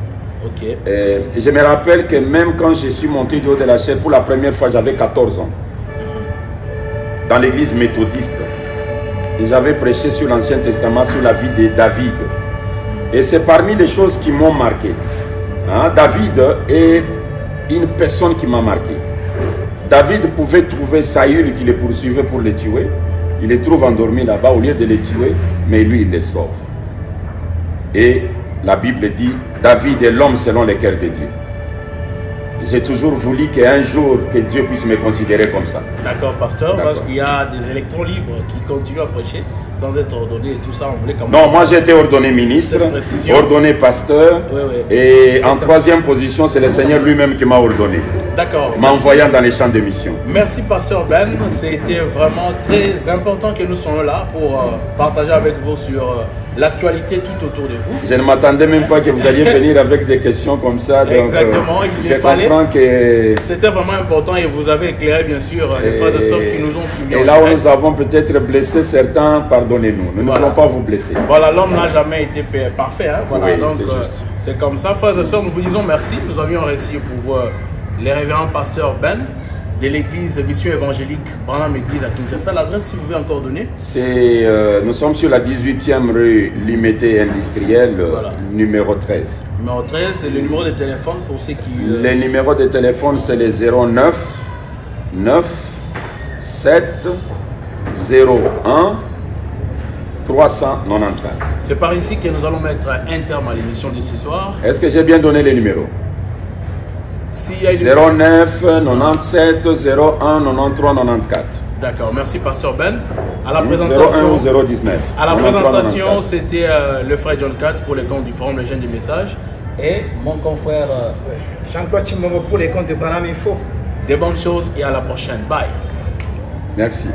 Ok. Je me rappelle que même quand je suis monté du haut de la chaire pour la première fois, j'avais 14 ans. Dans l'église méthodiste. J'avais prêché sur l'Ancien Testament, sur la vie de David. Et c'est parmi les choses qui m'ont marqué. Hein? David est une personne qui m'a marqué. David pouvait trouver Saül qui le poursuivait pour le tuer. Il les trouve endormis là-bas au lieu de les tuer, mais lui il les sauve. Et la Bible dit, David est l'homme selon le cœur de Dieu. J'ai toujours voulu qu'un jour, que Dieu puisse me considérer comme ça. D'accord, pasteur, parce qu'il y a des électrons libres qui continuent à prêcher sans être ordonnés et tout ça. On voulait quand même... Non, moi j'ai été ordonné ministre, ordonné pasteur, et en troisième position, c'est le Seigneur lui-même qui m'a ordonné. D'accord. M'envoyant dans les champs de mission. Merci, pasteur Ben. C'était vraiment très important que nous soyons là pour partager avec vous sur l'actualité tout autour de vous. Je ne m'attendais même pas que vous alliez venir avec des questions comme ça. Donc, exactement. Je comprends que... C'était vraiment important et vous avez éclairé bien sûr les frères et sœurs qui nous ont suivis. Et là où nous avons peut-être blessé certains, pardonnez-nous. Nous ne voulons pas vous blesser. Voilà, l'homme n'a jamais été parfait. Hein? Voilà, oui, donc c'est comme ça. Frères et sœurs, nous vous disons merci. Nous avions réussi pour vous, les révérends pasteurs Ben de l'église Mission Évangélique Branham Église à Kinshasa. L'adresse, si vous pouvez encore donner. Nous sommes sur la 18e rue Limité Industrielle, voilà. Numéro 13. Numéro 13, c'est le numéro de téléphone pour ceux qui... Les numéros de téléphone, c'est les 09 9 7 01 394. C'est par ici que nous allons mettre un terme à l'émission de ce soir. Est-ce que j'ai bien donné les numéros? 09 97 01 93 94. D'accord, merci pasteur Ben. À la présentation, 01 ou 019. À la présentation, c'était le frère John Cat pour les comptes du forum Les Jeunes du Message et mon confrère Jean-Claude Chimongo pour les comptes de Branham Info. Des bonnes choses et à la prochaine. Bye. Merci.